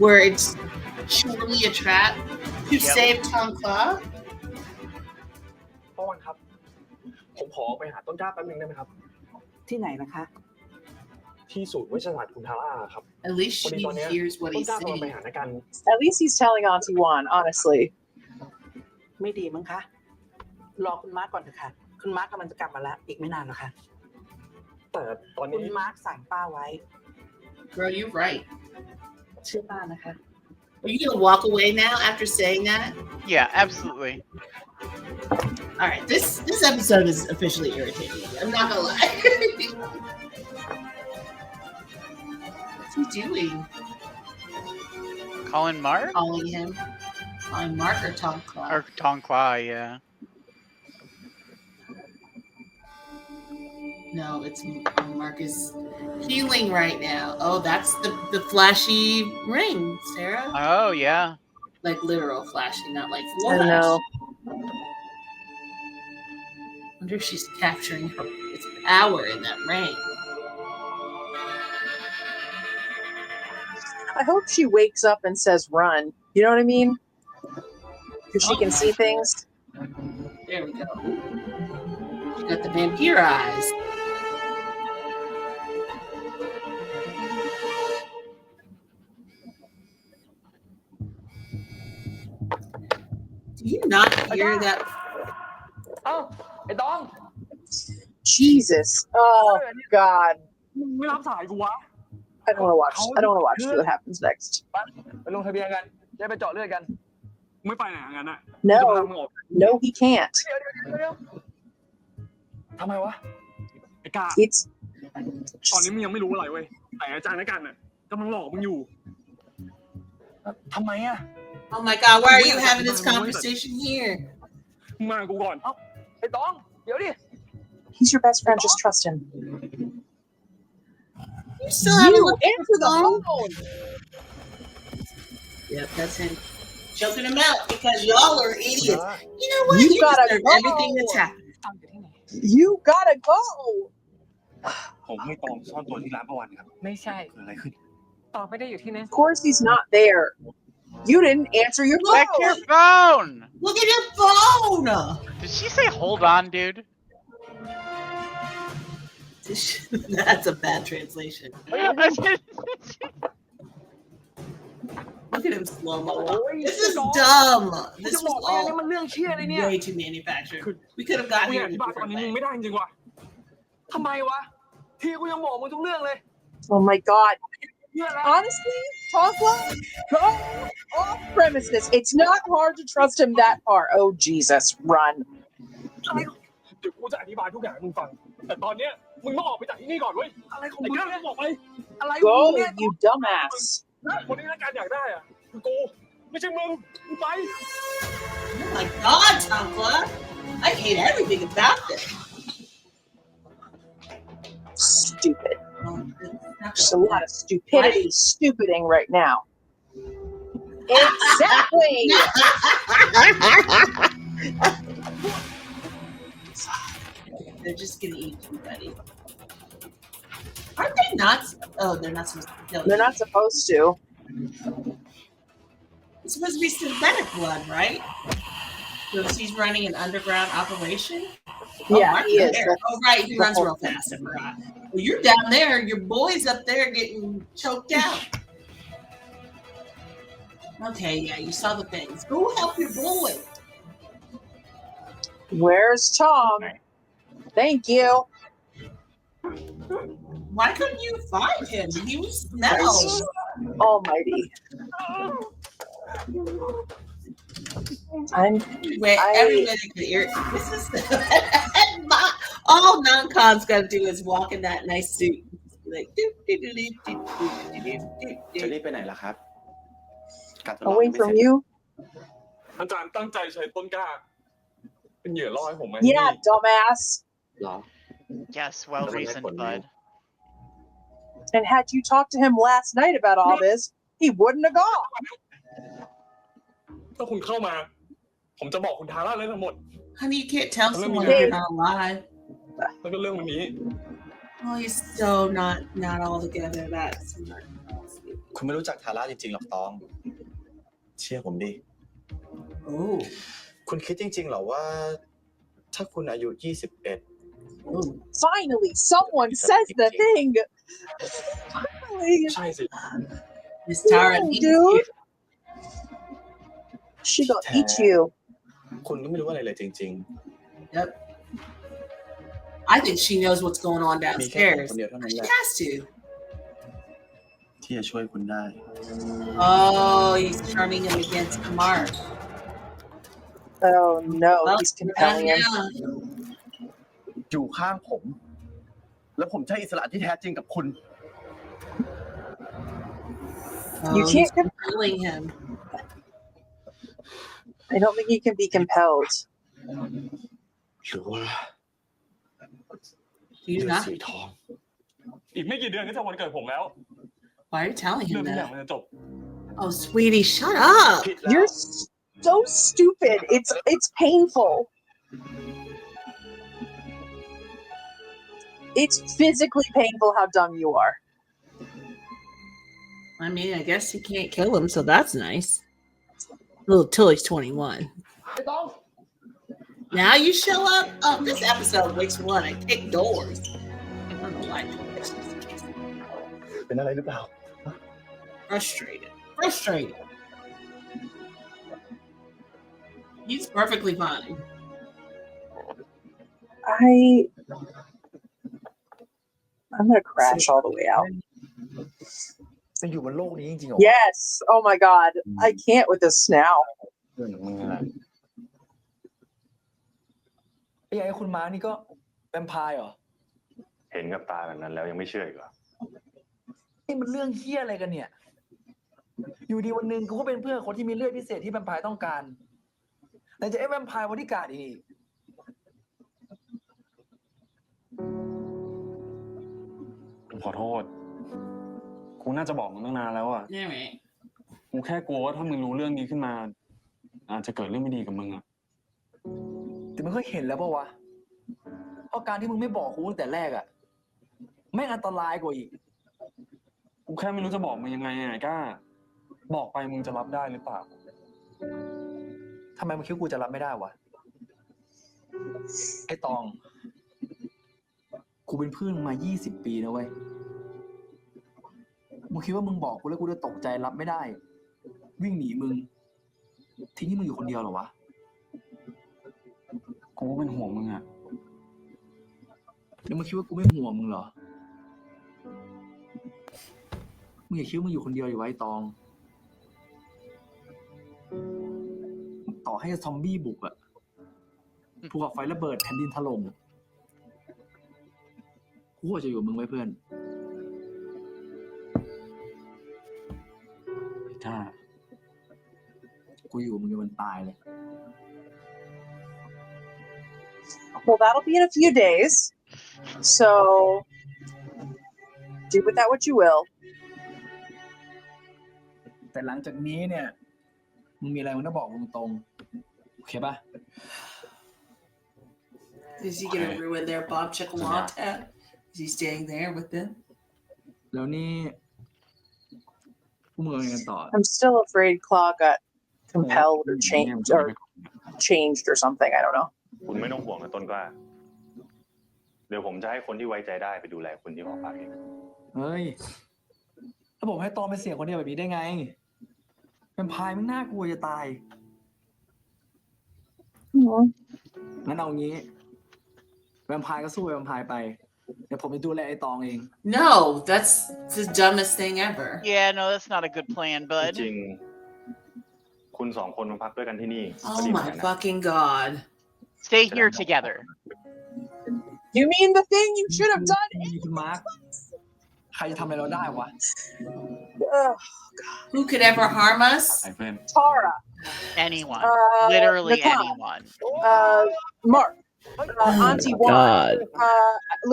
Speaker 1: where it's surely a trap to save Tong Kla?
Speaker 5: ป้อนครับผมขอไปหาต้นกล้าแป๊บนึงได้ไหมครับ
Speaker 9: ที่ไหนนะคะ
Speaker 5: ที่ศูนย์เวชศาสตร์คุณทาร่าครับ
Speaker 1: At least
Speaker 5: พอดี
Speaker 1: she
Speaker 5: ตอนนี้
Speaker 1: hears what
Speaker 5: ต้น
Speaker 1: he's
Speaker 5: กล้ากำลังไป
Speaker 1: saying.
Speaker 5: หาในการ
Speaker 3: At least he's telling Auntie Juan, honestly.
Speaker 9: ไม่ดีมั้งคะ รอคุณมาร์คก่อนเถอะค่ะ คุณมาร์คกำลังจะกลับมาแล้ว อีกไม่นานหรอกค่ะ
Speaker 5: แต่ตอน
Speaker 9: คุ
Speaker 5: นี้
Speaker 9: ณมาร์คสั่งป้าไว้
Speaker 1: Girl, you're right.
Speaker 9: เชื่อป้านะคะ
Speaker 1: Are you gonna walk away now after saying that?
Speaker 2: Yeah, absolutely.
Speaker 1: All right, this episode is officially irritating. I'm not gonna lie. What's he doing?
Speaker 2: Calling Mark?
Speaker 1: Calling him? Calling Mark or Tom Claw?
Speaker 2: Or Tong Kla, yeah.
Speaker 1: No, it's Mark is healing right now. Oh, that's the flashy ring, Sarah.
Speaker 2: Oh, yeah.
Speaker 1: Like literal flashy, not like
Speaker 3: I
Speaker 1: flash.
Speaker 3: know.
Speaker 1: Wonder if she's capturing its power in that ring.
Speaker 3: I hope she wakes up and says run. You know what I mean? Because she can see things.
Speaker 1: There we go. She got the vampire eyes. Do you not hear that?
Speaker 5: เอ้าไอ้ตอง
Speaker 3: Jesus. Oh God.
Speaker 5: ไม่รับสายกูวะ
Speaker 3: I don't want to watch. I don't want to watch what happens next.
Speaker 5: ไปลงทะเบียนกันจะไปเจาะเลือดกันไม่ไปไหนงั้นอ่ะ
Speaker 3: No. No, he can't.
Speaker 5: เดี๋ยวทำไมวะไอ้กา
Speaker 3: It's
Speaker 5: ตอนนี้มึงยังไม่รู้อะไรเว้ยแต่อาจารย์นักกันน่ะกำลังหลอกมึงอยู่ทำไมอ่ะ
Speaker 1: Oh my God! Why are you having this conversation here?
Speaker 5: มากูก่อนไอ้ตองเดี๋ยวดิ
Speaker 3: he's your best friend. Just trust him.
Speaker 1: You still haven't looked
Speaker 3: Answer the
Speaker 1: phone?
Speaker 3: phone.
Speaker 1: Yep, that's him. Choking him out because y'all are idiots. You know what?
Speaker 3: You
Speaker 1: You
Speaker 3: gotta
Speaker 1: deserve
Speaker 3: go.
Speaker 1: everything that's happened.
Speaker 3: You gotta go.
Speaker 12: ผมให้ตองซ่อนตัวที่ร้านประวันครับ
Speaker 10: ไม่ใช่
Speaker 12: เกิดอะไรขึ้น
Speaker 10: ตองไม่ได้อยู่ที่นั่น
Speaker 3: Of course he's not there. You didn't answer your
Speaker 2: Check
Speaker 3: phone.
Speaker 2: your phone.
Speaker 1: Look at your phone.
Speaker 2: Did she say hold on, dude?
Speaker 1: That's a bad translation. Look at him slow-mo. This is dumb. This was all way too manufactured. We could have gotten here in a different way.
Speaker 5: ไม่ได้จริงว่ะทำไมวะทีกูยังบอกมึงทุกเรื่องเลย
Speaker 3: Oh my god. Honestly, Tosla, go off premises. It's not hard to trust him that far. Oh Jesus, run.
Speaker 12: เดี๋ยวกูจะอธิบายทุกอย่างให้มึงฟังแต่ตอนเนี้ยมึงต้องออกไปจากที่นี่ก่อนเว้ยอะไรของมึงเนี่ยบอกไปอะไร
Speaker 3: Go, you dumbass.
Speaker 12: คนที่ต้องการอยากได้อ่ะคือกูไม่ใช่มึงมึงไป
Speaker 1: Oh my god, Tonkla. I hate everything about this.
Speaker 3: Stupid. There's a lot of stupidity stupiding right now. Exactly.
Speaker 1: They're just gonna eat you, buddy. Aren't they not? Oh, they're not supposed to. No,
Speaker 3: They're not supposed to.
Speaker 1: It's supposed to be synthetic blood, right? So he's running an underground operation?
Speaker 3: Yeah, he is.
Speaker 1: Oh, right. He runs real fast. I forgot. Well, you're down there. Your boy's up there getting choked out. Okay, yeah, you saw the things. Go help your boy.
Speaker 3: Where's Tom? Thank you.
Speaker 1: Why couldn't you find him? He was smells.
Speaker 3: Almighty.
Speaker 1: Everybody could hear. This is all non-cons gotta do is walk in that nice suit. Like,
Speaker 11: จะรีบไปไหนล่ะครับ
Speaker 3: Away from you?
Speaker 12: อาจารย์ตั้งใจใช้ต้นกล้าเป็นเหยื่อล่อให้ผมไหม
Speaker 3: Yeah, dumbass.
Speaker 11: หรอ
Speaker 2: Yes, well reasoned, bud.
Speaker 3: And had you talked to him last night about all this, he wouldn't have gone.
Speaker 12: ถ้าคุณเข้ามาผมจะบอกคุณทาร่าเรื่องทั้งหมด
Speaker 1: honey, you can't tell someone you're not alive.
Speaker 12: แล้วก็เรื่องวันนี้
Speaker 1: Oh, he's so not all together. That's not.
Speaker 11: คุณไม่รู้จักทาร่าจริงๆหรอกตองเชื่อผมดิ
Speaker 1: Oh.
Speaker 11: คุณคิดจริงๆหรอว่าถ้าคุณอายุ21
Speaker 3: Finally, someone says the thing. Finally.
Speaker 12: ใช่สิ
Speaker 1: Miss Tara needs you.
Speaker 3: She gonna eat you.
Speaker 11: คุณก็ไม่รู้อะไรเลยจริง
Speaker 1: Yep. I think she knows what's going on
Speaker 11: ๆ มีแค่ผม
Speaker 1: downstairs.
Speaker 11: คนเดียวเท่านั้นแห
Speaker 1: She
Speaker 11: ละ
Speaker 1: has to.
Speaker 11: ที่จะช่วยคุณได้
Speaker 1: Oh, he's turning him against Kamar.
Speaker 3: Oh no,
Speaker 1: Well,
Speaker 3: he's compelling him.
Speaker 11: อยู่ข้างผม แล้วผมจะให้อิสระที่แท้จริงกับคุณ
Speaker 3: You
Speaker 1: Oh,
Speaker 3: can't
Speaker 1: he's compelling him.
Speaker 3: I don't think he can be compelled.
Speaker 12: หรือว่า
Speaker 1: He's
Speaker 12: เรื่อง
Speaker 1: not.
Speaker 12: สีทองอีกไม่กี่เดือนก็จะวันเกิดผมแล้ว
Speaker 1: Why are you telling
Speaker 12: เรื่อ
Speaker 1: him
Speaker 12: งทุกอย่าง
Speaker 1: that?
Speaker 12: มันจะจบ
Speaker 1: Oh, sweetie, shut up.
Speaker 3: You're so stupid. It's painful. It's physically painful how dumb you are.
Speaker 1: I mean, I guess he can't kill him, so that's nice. Little till he's 21. Now you show up. Oh, this episode makes me want to kick doors. I don't know why.
Speaker 11: เป็นอะไรหรือเปล่า
Speaker 1: Frustrated. He's perfectly fine.
Speaker 3: I'm gonna crash all the way out.
Speaker 11: มันอยู่บนโลกนี้จริงๆหรอ
Speaker 3: Yes. Oh my god. I can't with this now.
Speaker 11: เรื่องของมึงอะไร
Speaker 5: ไอ้คุณม้านี่ก็แวมไพร์เหรอ
Speaker 12: เห็นกับตาแบบนั้นแล้วยังไม่เชื่ออีกเหรอ
Speaker 5: นี่มันเรื่องเหี้ยอะไรกันเนี่ย อยู่ดีวันหนึ่งกูก็เป็นเพื่อนคนที่มีเลือดพิเศษที่แวมไพร์ต้องการไหนจะไอ้แวมไพร์บอดี้การ์ดอีก
Speaker 12: ขอโทษกูน่าจะบอกมึงตั้งนานแล้วอ่ะ
Speaker 1: All right.
Speaker 12: กูแค่กลัวว่าถ้ามึงรู้เรื่องนี้ขึ้นมาอาจจะเกิดเรื่องไม่ดีกับมึงอ่ะ
Speaker 5: แต่มึงก็เห็นแล้วป่าววะเพราะการที่มึงไม่บอกกูตั้งแต่แรกอ่ะ แม่งอันตรายกว่าอีก
Speaker 12: กูแค่ไม่รู้จะบอกมึงยังไงไงก้าบอกไปมึงจะรับได้หรือเปล่า
Speaker 5: ทำไมมึงคิดว่ากูจะรับไม่ได้วะไอ้ตองกูเป็นเพื่อนมึงมา20 ปีนะเว้ยมึงคิดว่ามึงบอกกูแล้วกูจะตกใจรับไม่ได้ วิ่งหนีมึงทีนี้มึงอยู่คนเดียวเหรอวะ
Speaker 12: กูก็เป็นห่วงมึงอะ
Speaker 5: แล้วมึงคิดว่ากูไม่ห่วงมึงเหรอมึงอย่าคิดว่ามึงอยู่คนเดียวอยู่ไว้ตองต่อให้ซอมบี้บุกอะภูเขาไฟระเบิดแผ่นดินถล่มกูก็จะอยู่กับมึงไว้เพื่อนถ้ากูอยู่กับมึงจนวันตายเลย
Speaker 3: Well, that'll be in a few days. So do with that what you will.
Speaker 5: แต่หลังจากนี้เนี่ยมึงมีอะไรมึงต้องบอกมึงตรงโอเคป่ะ
Speaker 1: Is he gonna ruin their Bob Chocolate? Is he staying there with them?
Speaker 5: แล้วนี่พวกมึงเอาไงกันต่อ
Speaker 3: I'm still afraid Claw got compelled or changed or something. I don't know.
Speaker 12: คุณไม่ต้องห่วงนะต้นกล้าเดี๋ยวผมจะให้คนที่ไว้ใจได้ไปดูแลคุณที่หอพักเอง
Speaker 5: เฮ้ยถ้าผมให้ตองไปเสี่ยงคนเดียวแบบนี้ได้ไงเป็นพายมันน่ากลัวจะตายงั้นเอางี้แวมไพร์ก็สู้แวมไพร์ไปเดี๋ยวผมจะดูแลไอ้ตองเอง
Speaker 1: No, that's the dumbest thing ever.
Speaker 2: Yeah, no, that's not a good plan, bud.
Speaker 12: จริงคุณสองคนมาพักด้วยกันที่นี่
Speaker 1: Oh my fucking god.
Speaker 2: Stay here together.
Speaker 3: You mean the thing you should have done?
Speaker 5: คุณมาร์คใครจะทำอะไรเราได้วะ
Speaker 1: Who could ever harm us?
Speaker 3: Tara.
Speaker 2: Anyone. Literally
Speaker 3: Nakan.
Speaker 2: anyone.
Speaker 3: Mark. Auntie Juan.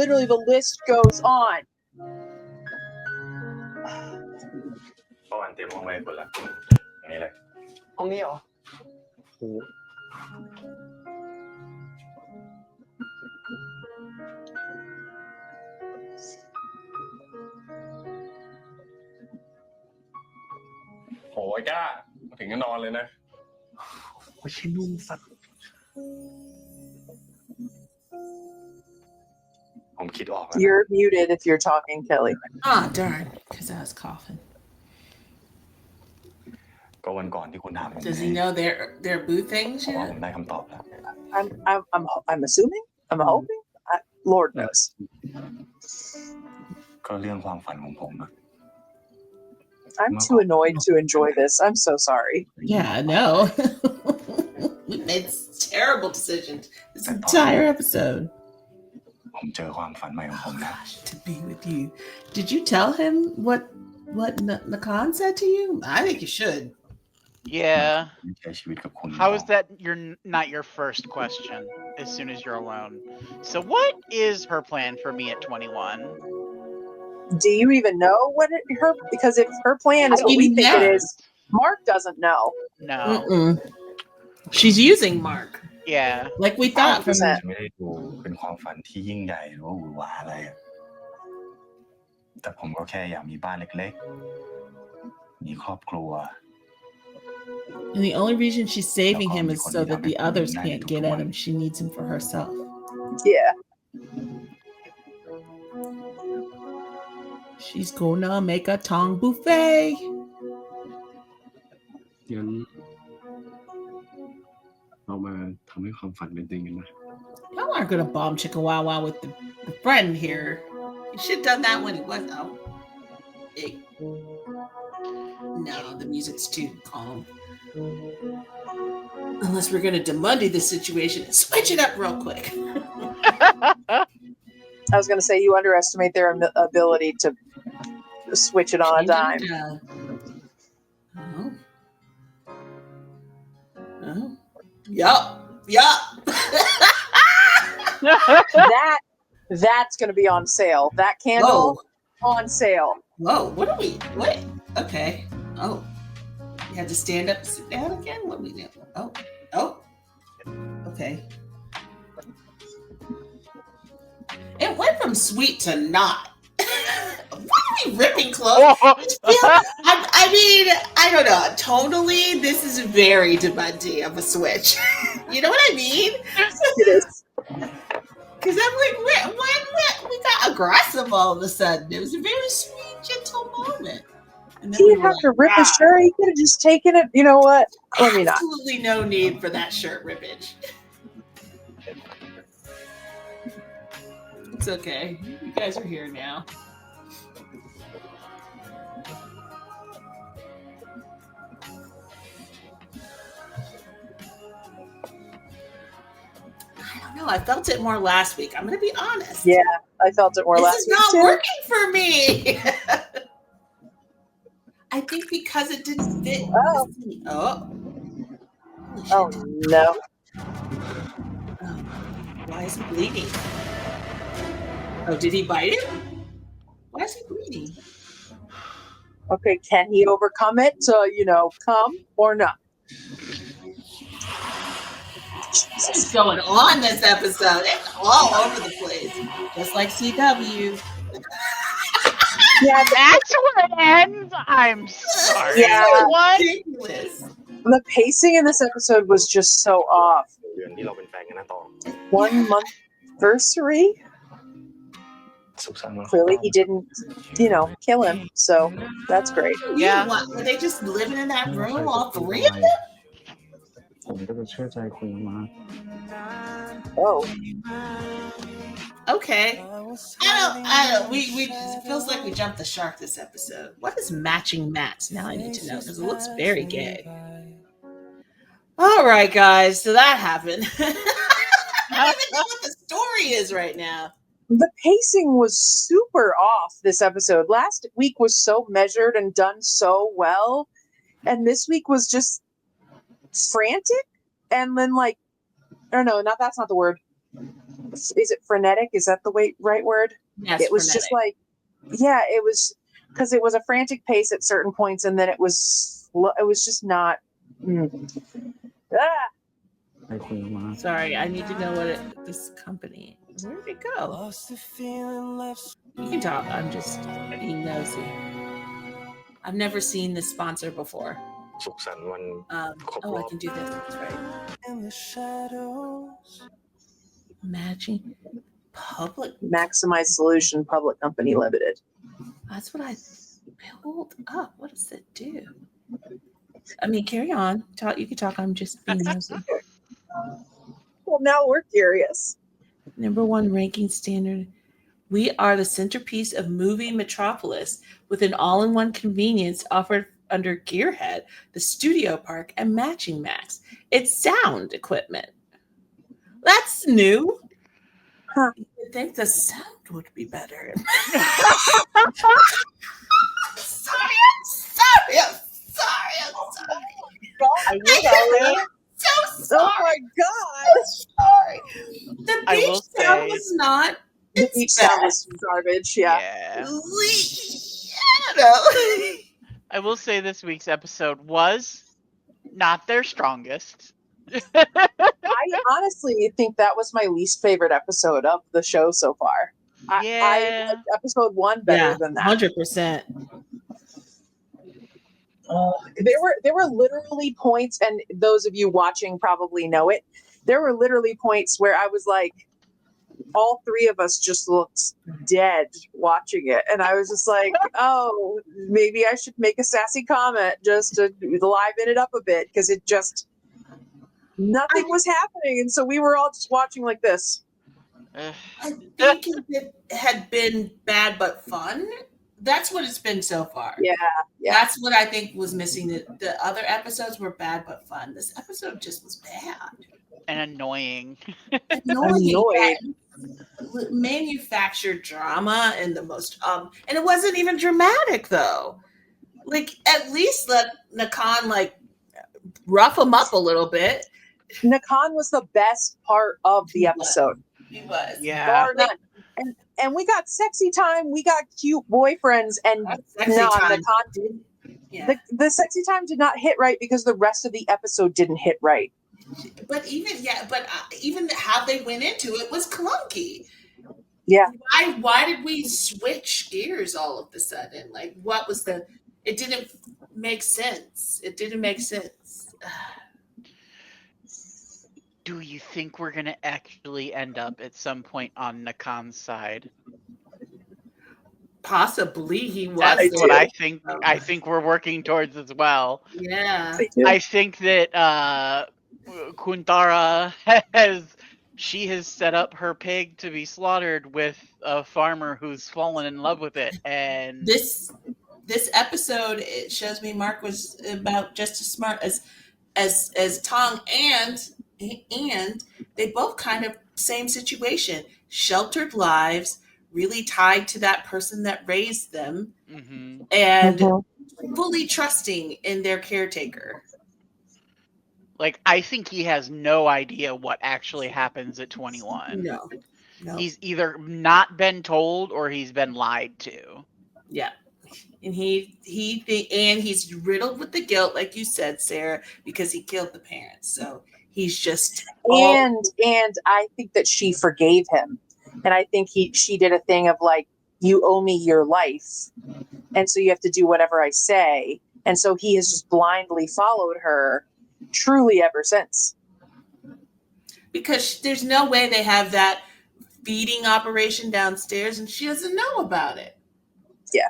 Speaker 3: Literally the list goes on.
Speaker 12: เพราะวันเตรียมห้องไว้คนละอย่างนี้เลย
Speaker 5: ห้องนี้เหรอโห
Speaker 12: โหยก้ามาถึงก็นอนเลยนะ
Speaker 5: โอ้ยชินุ่มสัตว์
Speaker 12: ผมคิดออกแล้ว
Speaker 3: You're muted if you're talking, Kelly.
Speaker 1: Ah, darn, because I was coughing.
Speaker 12: ก็วันก่อนที่คุณถามผม
Speaker 1: Does he know their boo things
Speaker 12: ผมว่า
Speaker 1: yet?
Speaker 12: ผมได้คำตอบแล้ว
Speaker 3: I'm assuming. I'm hoping. Lord knows.
Speaker 12: ก็เรื่องความฝันของผมอะ
Speaker 3: I'm too annoyed to enjoy this. I'm so sorry.
Speaker 1: Yeah, I know. We made terrible decisions this entire episode.
Speaker 12: ผมเจอความฝันใหม่ของผมนะ
Speaker 1: To be with you. Did you tell him what Nakan said to you? I think you should.
Speaker 2: Yeah.
Speaker 12: ใช้ชีวิตกับคุณ
Speaker 2: How is that not your first question as soon as you're alone? So what is her plan for me at 21?
Speaker 3: Do you even know what her? Because if her plan is what we think it is, Mark doesn't know.
Speaker 2: No.
Speaker 1: She's using Mark.
Speaker 2: Yeah.
Speaker 1: Like we thought.
Speaker 12: ไม่ได้ดูเป็นความฝันที่ยิ่งใหญ่หรือว่าหวือหวาอะไรอะแต่ผมก็แค่อยากมีบ้านเล็กๆมีครอบครัว
Speaker 1: And the only reason she's saving him is so that the others can't get at him. She needs him for herself.
Speaker 3: Yeah.
Speaker 1: She's gonna make a tong buffet.
Speaker 13: งั้นเรามาทำให้ความฝันเป็นจริงกันนะ
Speaker 1: Y'all aren't gonna bomb Chicka Wow Wow with the friend here. You should have done that when he was out. Hey. No, the music's too calm. Unless we're gonna demundi this situation and switch it up real quick.
Speaker 3: I was going to say you underestimate their ability to switch it on a dime.
Speaker 1: Yup.
Speaker 3: That's going to be on sale. That candle on sale.
Speaker 1: Whoa, what are we? What? Okay. Oh. You had to stand up and sit down again? What are we doing? Oh. Okay. It went from sweet to not. are we ripping clothes? I mean, I don't know. Tonally, this is very demanding of a switch. You know what I mean?
Speaker 3: It is.
Speaker 1: Because I'm like, when we got aggressive all of a sudden. It was a very sweet, gentle moment. And then
Speaker 3: He didn't have to rip his shirt. He could have just taken it. You know what? Let me not.
Speaker 1: Absolutely no need for that shirt rippage. It's okay. You guys are here now. I don't know. I felt it more last week. I'm going to be honest.
Speaker 3: Yeah, I felt it more last week.
Speaker 1: This is not working for me. I think because it didn't fit. Oh
Speaker 3: no.
Speaker 1: Why is he bleeding? Oh, did he bite it? Why is he bleeding?
Speaker 3: Okay, can he overcome it to, come or not?
Speaker 1: What's going on this episode? It's all over the place. Just like CW.
Speaker 3: Yeah,
Speaker 2: that's where it ends. I'm sorry.
Speaker 3: Yeah.
Speaker 2: What?
Speaker 1: Ridiculous.
Speaker 3: The pacing in this episode was just so off. 1 month anniversary. Clearly he didn't, kill him. So that's great.
Speaker 1: Yeah. What, were they just living in that room, all three of them?
Speaker 3: Oh.
Speaker 1: Okay. I don't. We it feels like we jumped the shark this episode. What is matching mats? Now I need to know because it looks very gay. All right, guys. So that happened. I don't even know what the story is right now.
Speaker 3: The pacing was super off this episode. Last week was so measured and done so well. And this week was just frantic. And then I don't know, that's not the word. Is it frenetic? Is that the right word?
Speaker 1: Yes,
Speaker 3: it was
Speaker 1: frenetic.
Speaker 3: Just it was because it was a frantic pace at certain points. And then it was just not.
Speaker 1: Sorry, I need to know this company. Where did it go? You can talk. I'm just being nosy. I've never seen this sponsor before. I can do this. That's right.
Speaker 6: In the shadows.
Speaker 1: Matching public.
Speaker 3: Maximize Solution Public Company Limited.
Speaker 1: That's what I pulled up. What does it do? I mean, carry on. Talk. You can talk. I'm just being nosy.
Speaker 3: Well, now we're curious.
Speaker 1: #1 ranking standard. We are the centerpiece of movie metropolis with an all-in-one convenience offered under Gearhead, the Studio Park, and Matching Max. It's sound equipment. That's new.
Speaker 3: Huh.
Speaker 1: I think the sound would be better. Sorry. So sorry.
Speaker 3: Oh my God.
Speaker 1: Sorry. The beach sound was not.
Speaker 3: The beach sound was garbage. Yeah.
Speaker 1: I don't know.
Speaker 2: I will say this week's episode was not their strongest.
Speaker 3: I honestly think that was my least favorite episode of the show so far. I liked episode 1 better than that.
Speaker 1: 100%.
Speaker 3: There were literally points, and those of you watching probably know it. There were literally points where I was like, all three of us just looked dead watching it, and I was just like, oh, maybe I should make a sassy comment just to liven it up a bit, because it just nothing was happening, and so we were all just watching like this.
Speaker 1: I think if it had been bad but fun, that's what it's been so far.
Speaker 3: Yeah.
Speaker 1: That's what I think was missing. The other episodes were bad but fun. This episode just was bad
Speaker 2: and annoying.
Speaker 1: Annoying. Manufactured drama and the most and it wasn't even dramatic though. Like at least let Nakan rough him up a little bit.
Speaker 3: Nakan was the best part of the episode.
Speaker 1: He was.
Speaker 2: Yeah.
Speaker 3: Bar none. And we got sexy time. We got cute boyfriends, and Nakan did.
Speaker 1: Yeah.
Speaker 3: The sexy time did not hit right because the rest of the episode didn't hit right.
Speaker 1: But even how they went into it was clunky.
Speaker 3: Yeah.
Speaker 1: Why did we switch gears all of a sudden? Like, what was it didn't make sense. It didn't make sense.
Speaker 2: Do you think we're going to actually end up at some point on Nakan's side?
Speaker 1: Possibly he was.
Speaker 2: That's what I think. I think we're working towards as well.
Speaker 1: Yeah.
Speaker 2: I think that Kuntara has set up her pig to be slaughtered with a farmer who's fallen in love with it, and
Speaker 1: this episode, it shows me Mark was about just as smart as Tong, and they both kind of same situation, sheltered lives, really tied to that person that raised them, and fully trusting in their caretaker.
Speaker 2: Like, I think he has no idea what actually happens at 21.
Speaker 1: No.
Speaker 2: He's either not been told or he's been lied to.
Speaker 1: Yeah. And he's riddled with the guilt, like you said, Sarah, because he killed the parents. So he's just
Speaker 3: and I think that she forgave him. And I think she did a thing of like, you owe me your life. And so you have to do whatever I say. And so he has just blindly followed her truly ever since.
Speaker 1: Because there's no way they have that feeding operation downstairs and she doesn't know about it.
Speaker 3: Yeah.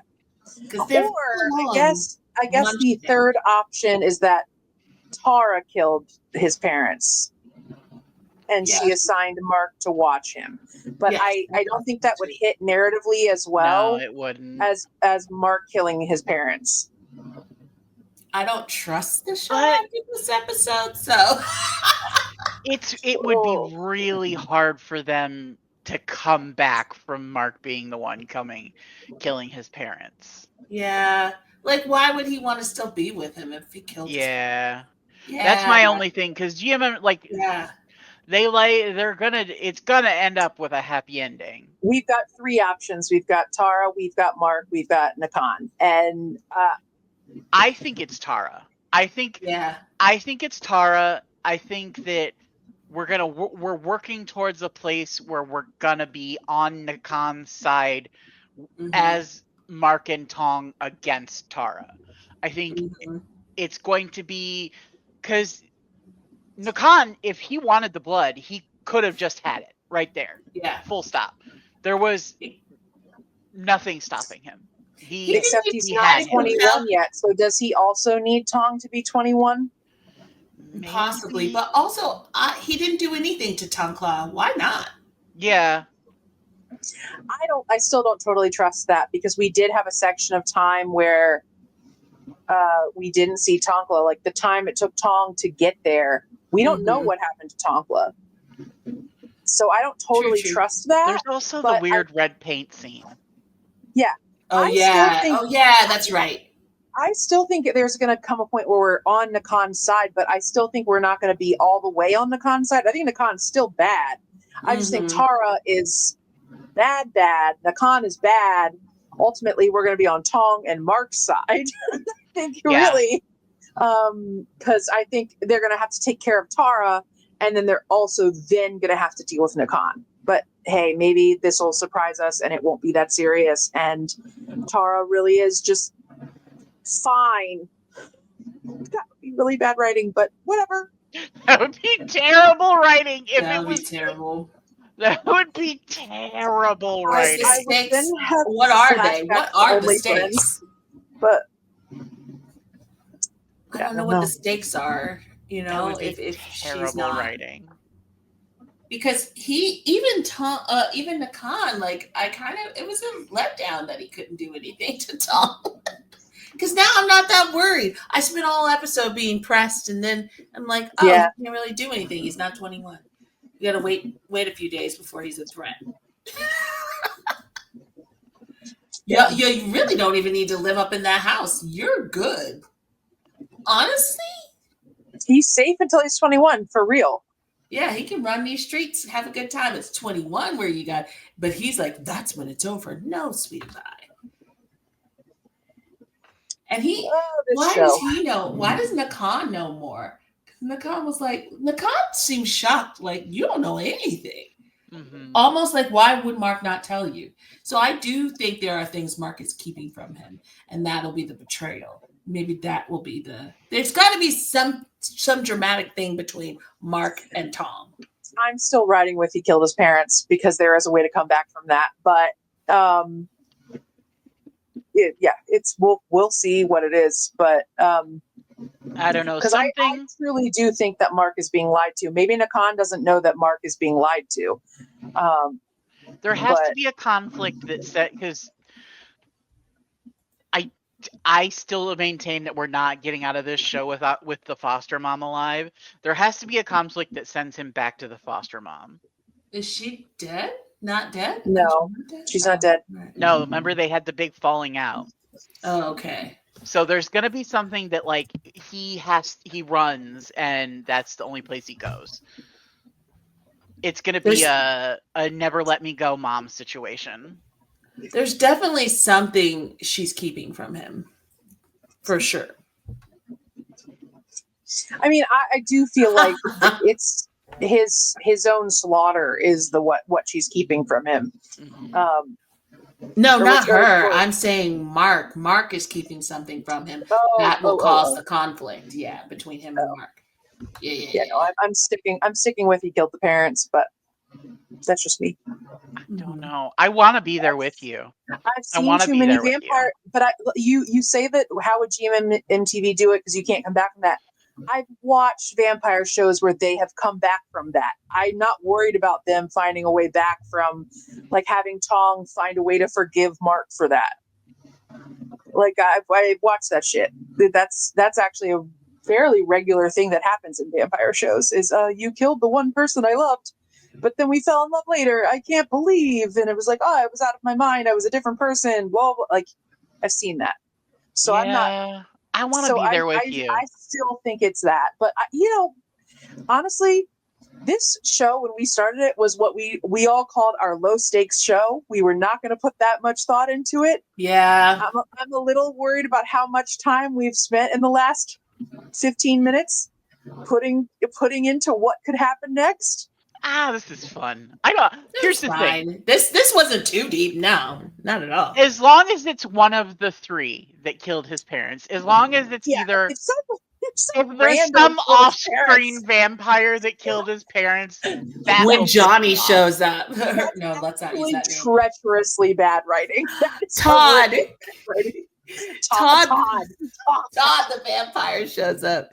Speaker 3: Or I guess the third option is that Tara killed his parents. And she assigned Mark to watch him. But I don't think that would hit narratively as well.
Speaker 2: No, it wouldn't.
Speaker 3: As Mark killing his parents.
Speaker 1: I don't trust the show after this episode, so
Speaker 2: it would be really hard for them to come back from Mark being the one killing his parents.
Speaker 1: Yeah. Like, why would he want to still be with him if he killed his parents? Yeah.
Speaker 2: That's my only thing, because GMM, like, it's gonna end up with a happy ending.
Speaker 3: We've got three options. We've got Tara, we've got Mark, we've got Nakan. And
Speaker 2: I think it's Tara. I think it's Tara. I think that we're working towards a place where we're gonna be on Nakan's side as Mark and Tong against Tara. I think it's going to be, because Nakan, if he wanted the blood, he could have just had it right there.
Speaker 1: Yeah.
Speaker 2: Full stop. There was nothing stopping him.
Speaker 3: Except he's not 21 yet. So does he also need Tong to be 21?
Speaker 1: Possibly. But also, he didn't do anything to Tongkla. Why not?
Speaker 2: Yeah.
Speaker 3: I still don't totally trust that, because we did have a section of time where we didn't see Tongkla. Like the time it took Tong to get there, we don't know what happened to Tongkla. So I don't totally trust that.
Speaker 2: There's also the weird red paint scene.
Speaker 3: Yeah.
Speaker 1: That's right.
Speaker 3: I still think there's going to come a point where we're on Nakan's side, but I still think we're not going to be all the way on Nakan's side. I think Nakan's still bad. I just think Tara is bad. Nakan is bad. Ultimately, we're going to be on Tong and Mark's side. I think really, because I think they're going to have to take care of Tara, and then they're also then going to have to deal with Nakan. But hey, maybe this will surprise us and it won't be that serious. And Tara really is just fine. That would be really bad writing, but whatever.
Speaker 2: That would be terrible writing if
Speaker 1: that
Speaker 2: it was
Speaker 1: terrible.
Speaker 2: That would be terrible writing.
Speaker 1: What are they? What are the stakes?
Speaker 3: But
Speaker 1: I don't know what the stakes are. You know, if she's not
Speaker 2: writing.
Speaker 1: Because even Nakan, like it was a letdown that he couldn't do anything to Tom. Because now I'm not that worried. I spent all episode being pressed, and then I'm like, he can't really do anything. He's not 21. You gotta wait a few days before he's a threat. You really don't even need to live up in that house. You're good. Honestly,
Speaker 3: he's safe until he's 21 for real.
Speaker 1: Yeah, he can run these streets, have a good time. It's 21 where you got, but he's like, that's when it's over. No, sweetie pie. And does he know? Why does Nakan know more? Nakan was like, Nakan seems shocked, like, you don't know anything. Almost like, why would Mark not tell you? So I do think there are things Mark is keeping from him, and that'll be the betrayal. Maybe that will be there's got to be some dramatic thing between Mark and Tom.
Speaker 3: I'm still riding with he killed his parents because there is a way to come back from that. But we'll see what it is. But
Speaker 2: I don't know.
Speaker 3: Because I truly do think that Mark is being lied to. Maybe Nakan doesn't know that Mark is being lied to.
Speaker 2: There has to be a conflict that said, because I still maintain that we're not getting out of this show with the foster mom alive. There has to be a conflict that sends him back to the foster mom.
Speaker 1: Is she dead? Not dead?
Speaker 3: No, she's not dead.
Speaker 2: No, remember they had the big falling out.
Speaker 1: Oh, okay.
Speaker 2: So there's gonna be something that like he runs, and that's the only place he goes. It's gonna be a never let me go mom situation.
Speaker 1: There's definitely something she's keeping from him, for sure.
Speaker 3: I mean, I do feel like it's his own slaughter is what she's keeping from him.
Speaker 1: No, not her. I'm saying Mark. Mark is keeping something from him that will cause the conflict. Yeah, between him and Mark. Yeah.
Speaker 3: No, I'm sticking with he killed the parents, but that's just me.
Speaker 2: I don't know. I want to be there with you.
Speaker 3: I've seen too many vampire, but you say that how would GMMTV do it because you can't come back from that. I've watched vampire shows where they have come back from that. I'm not worried about them finding a way back from, like having Tong find a way to forgive Mark for that. Like I've watched that shit. That's actually a fairly regular thing that happens in vampire shows. Is you killed the one person I loved, but then we fell in love later. I can't believe, and it was like, oh, I was out of my mind. I was a different person. Blah, blah. Like I've seen that. So I'm not.
Speaker 2: I want to be there with you.
Speaker 3: I still think it's that. But, honestly, this show, when we started it, was what we all called our low-stakes show. We were not going to put that much thought into it.
Speaker 1: Yeah.
Speaker 3: I'm a little worried about how much time we've spent in the last 15 minutes putting into what could happen next.
Speaker 2: This is fun. I know. Here's the thing.
Speaker 1: This wasn't too deep. No, not at all.
Speaker 2: As long as it's one of the three that killed his parents, as long as it's either if there's some off-screen vampire that killed his parents,
Speaker 1: when Johnny shows up. No, let's not use that name.
Speaker 3: Treacherously bad writing.
Speaker 1: Todd, the vampire shows up.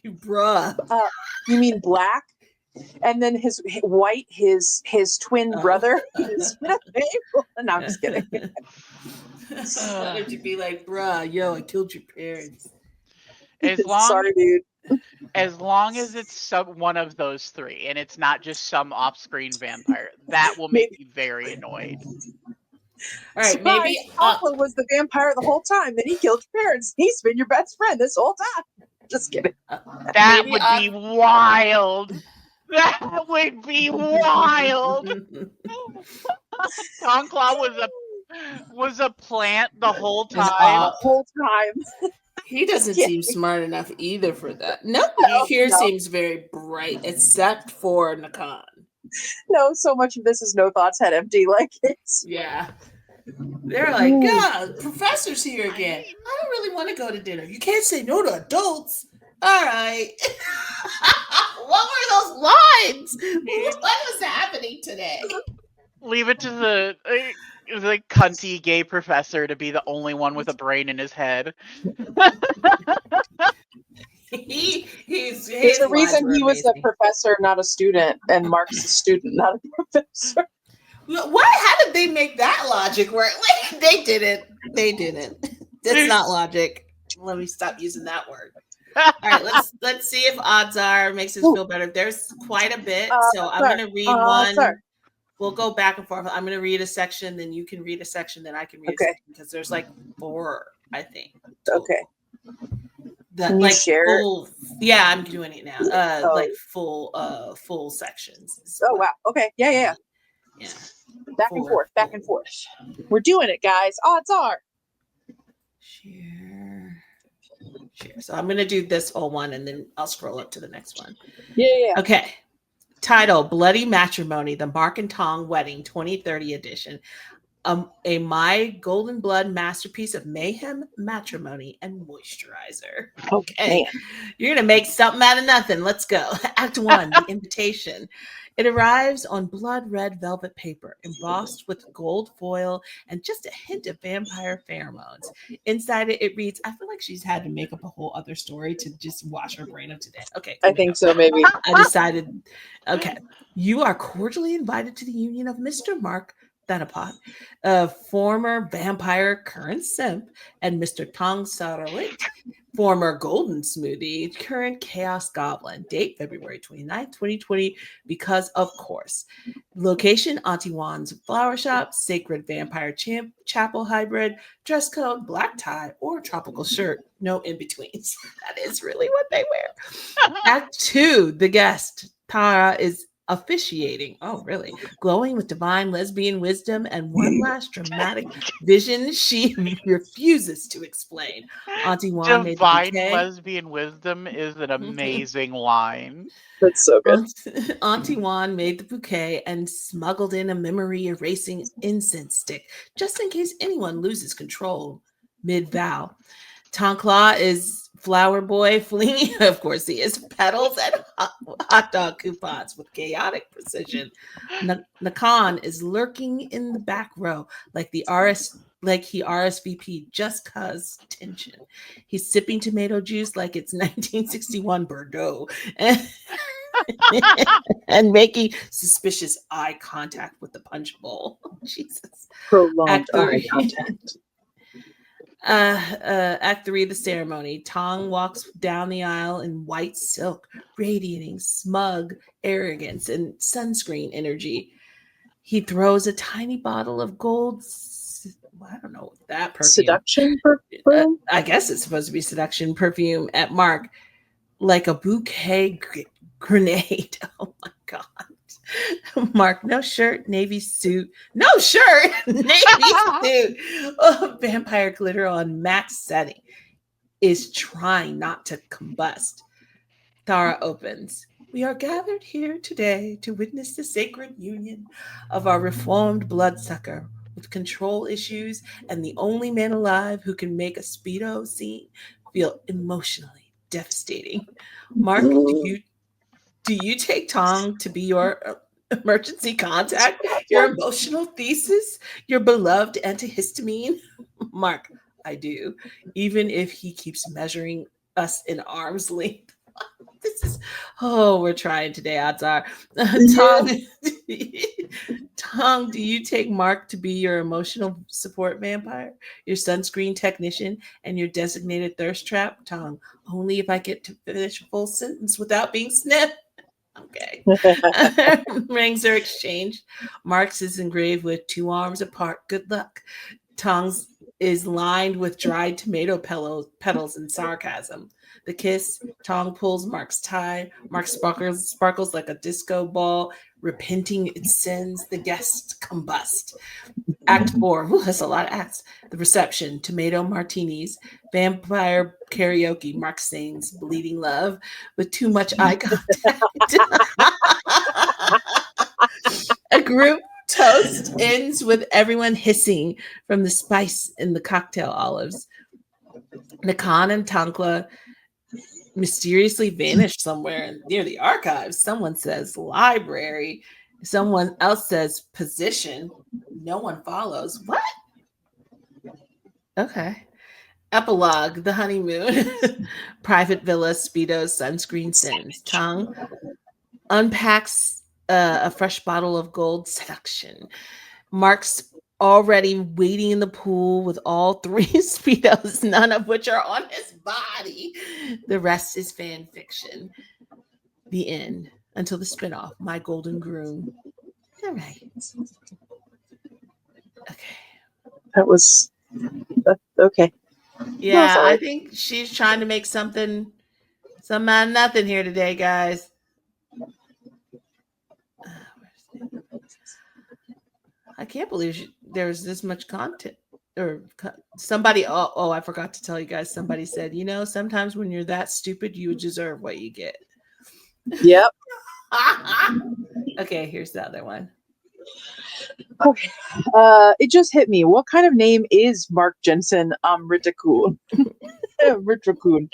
Speaker 1: Bruh.
Speaker 3: You mean Black? And then his twin brother. No, I'm just kidding.
Speaker 1: Why would you be like, bruh, yo, I killed your parents?
Speaker 3: Sorry, dude.
Speaker 2: As long as it's one of those three, and it's not just some off-screen vampire, that will make me very annoyed.
Speaker 1: All right, maybe
Speaker 3: Papa was the vampire the whole time. Then he killed your parents. He's been your best friend this whole time. Just kidding.
Speaker 2: That would be wild. That would be wild. Tom Claw was a plant the whole time.
Speaker 1: He doesn't seem smart enough either for that. No, seems very bright, except for Nakan.
Speaker 3: No, so much of this is no thoughts head empty. Like it's
Speaker 1: They're like, God, professor's here again. I don't really want to go to dinner. You can't say no to adults. All right. What were those lines? What was happening today?
Speaker 2: Leave it to the cunty gay professor to be the only one with a brain in his head.
Speaker 3: There's a reason he was a professor, not a student, and Mark's a student, not a professor.
Speaker 1: How did they make that logic work? Like, they didn't. That's not logic. Let me stop using that word. All right, let's see if odds are makes us feel better. There's quite a bit, so I'm going to read one. Sir. We'll go back and forth. I'm going to read a section, then you can read a section, then I can read a section because there's like 4, I think.
Speaker 3: Okay.
Speaker 1: Can you share? I'm doing it now. Like full sections.
Speaker 3: Oh wow. Okay. Yeah. Back and forth. We're doing it, guys. Odds are.
Speaker 1: Share. So I'm going to do this whole one and then I'll scroll up to the next one.
Speaker 3: Yeah.
Speaker 1: Okay. Title: Bloody Matrimony, the Mark and Tong Wedding 2030 edition. A My Golden Blood masterpiece of mayhem, matrimony, and moisturizer. Okay. You're going to make something out of nothing. Let's go. Act 1, The Invitation. It arrives on blood red velvet paper, embossed with gold foil and just a hint of vampire pheromones. Inside it reads, I feel like she's had to make up a whole other story to just wash her brain of today. Okay.
Speaker 3: I think so, maybe.
Speaker 1: I decided, okay. You are cordially invited to the union of Mr. Mark Tanutchai, a former vampire, current simp, and Mr. Tong Sarawit, former golden smoothie, current chaos goblin. Date February 29th, 2020, because of course. Location: Auntie Juan's flower shop, sacred vampire chapel hybrid, dress code, black tie, or tropical shirt. No in-betweens. That is really what they wear. Act 2, The Guest. Tara is officiating. Oh, really? Glowing with divine lesbian wisdom and one last dramatic vision she refuses to explain. Auntie Juan made the
Speaker 2: Divine
Speaker 1: bouquet.
Speaker 2: lesbian wisdom is an amazing line.
Speaker 3: That's so good.
Speaker 1: Auntie Juan made the bouquet and smuggled in a memory erasing incense stick just in case anyone loses control mid-vow. Tonkla is flower boy flinging, of course he is, petals and hot dog coupons with chaotic precision. Nakan is lurking in the back row like he RSVP just cause tension. He's sipping tomato juice like it's 1961 Bordeaux and making suspicious eye contact with the punch bowl. Jesus.
Speaker 3: Prolonged eye contact.
Speaker 1: Act 3, The Ceremony. Tong walks down the aisle in white silk, radiating smug arrogance and sunscreen energy. He throws a tiny bottle of gold, I don't know that perfume.
Speaker 3: Seduction perfume?
Speaker 1: I guess it's supposed to be seduction perfume at Mark, like a bouquet grenade. Oh my God. Mark, no shirt, navy suit. No shirt, navy suit. Oh, vampire glitter on max setting is trying not to combust. Tara opens. We are gathered here today to witness the sacred union of our reformed bloodsucker with control issues and the only man alive who can make a Speedo scene feel emotionally devastating. Mark, do you take Tong to be your emergency contact, your emotional thesis, your beloved antihistamine? Mark, I do, even if he keeps measuring us in arm's length. We're trying today, odds are. Tong, do you take Mark to be your emotional support vampire, your sunscreen technician, and your designated thirst trap? Tong, only if I get to finish a full sentence without being sniffed. Okay. Rings are exchanged. Mark's is engraved with 2 arms apart. Good luck. Tong's is lined with dried tomato petals and sarcasm. The kiss. Tong pulls Mark's tie. Mark sparkles like a disco ball, repenting its sins. The guests combust. Act 4. Ooh, that's a lot of acts. The reception. Tomato martinis. Vampire karaoke. Mark sings Bleeding Love with too much eye contact. A group toast ends with everyone hissing from the spice in the cocktail olives. Nakan and Tankla mysteriously vanished somewhere near the archives. Someone says library. Someone else says position. No one follows. What? Okay. Epilogue, the honeymoon. Private villa, Speedos, sunscreen sins. Tong unpacks a fresh bottle of gold seduction. Mark's already waiting in the pool with all 3 Speedos, none of which are on his body. The rest is fan fiction. The end. Until the spinoff, My Golden Groom. All right. Okay.
Speaker 3: That was okay.
Speaker 1: Yeah, I think she's trying to make something out of nothing here today, guys. I can't believe there's this much content. Or somebody, I forgot to tell you guys. Somebody said, sometimes when you're that stupid, you deserve what you get.
Speaker 3: Yep.
Speaker 1: Okay, here's the other one.
Speaker 3: Okay. It just hit me. What kind of name is Mark Jensen Ritakun? Ritakun.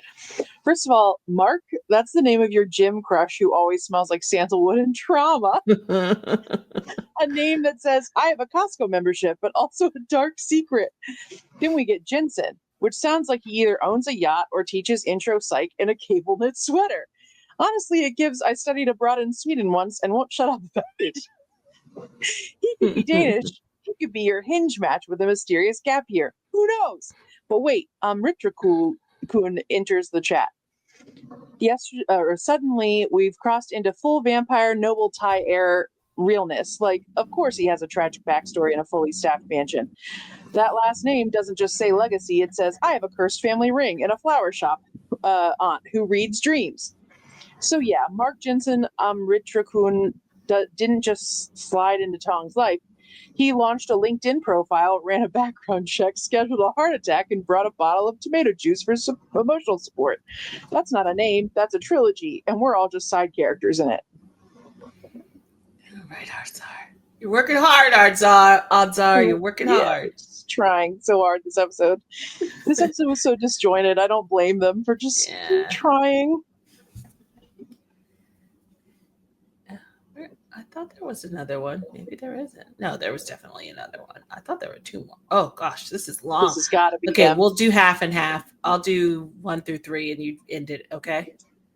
Speaker 3: First of all, Mark, that's the name of your gym crush who always smells like sandalwood and trauma. A name that says, I have a Costco membership, but also a dark secret. Then we get Jensen, which sounds like he either owns a yacht or teaches intro psych in a cable knit sweater. Honestly, it gives I studied abroad in Sweden once and won't shut up about it. He could be Danish. He could be your hinge match with a mysterious gap year. Who knows? But wait, Ritrikun enters the chat. Suddenly, we've crossed into full vampire noble Thai air realness. Like, of course he has a tragic backstory in a fully staffed mansion. That last name doesn't just say legacy, it says, I have a cursed family ring and a flower shop aunt who reads dreams. So yeah, Mark Jensen Ritrikun didn't just slide into Tong's life. He launched a LinkedIn profile, ran a background check, scheduled a heart attack, and brought a bottle of tomato juice for some emotional support. That's not a name, that's a trilogy, and we're all just side characters in it.
Speaker 1: All right, Ardzar. You're working hard, Ardzar. You're working hard.
Speaker 3: Trying so hard this episode. This episode was so disjointed. I don't blame them for just trying.
Speaker 1: I thought there was another one. Maybe there isn't. No, there was definitely another one. I thought there were two more. Oh gosh, this is long.
Speaker 3: This has got to be
Speaker 1: okay.
Speaker 3: them.
Speaker 1: We'll do half and half. I'll do 1 through 3, and you end it. Okay.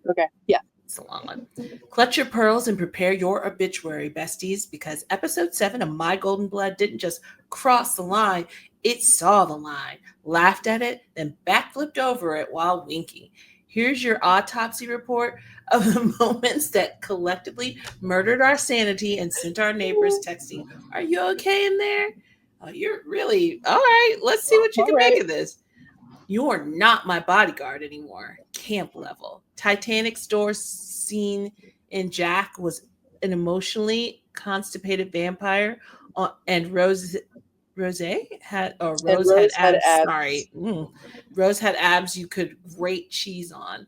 Speaker 3: Okay. Yeah.
Speaker 1: It's a long one. Clutch your pearls and prepare your obituary, besties, because episode 7 of My Golden Blood didn't just cross the line; it saw the line, laughed at it, then backflipped over it while winking. Here's your autopsy report of the moments that collectively murdered our sanity and sent our neighbors texting, are you okay in there? Oh, you're really, all right. Let's see what you can make of this. You are not my bodyguard anymore. Camp level. Titanic store scene in Jack was an emotionally constipated vampire, and Rose had abs. Sorry. Rose had abs you could grate cheese on.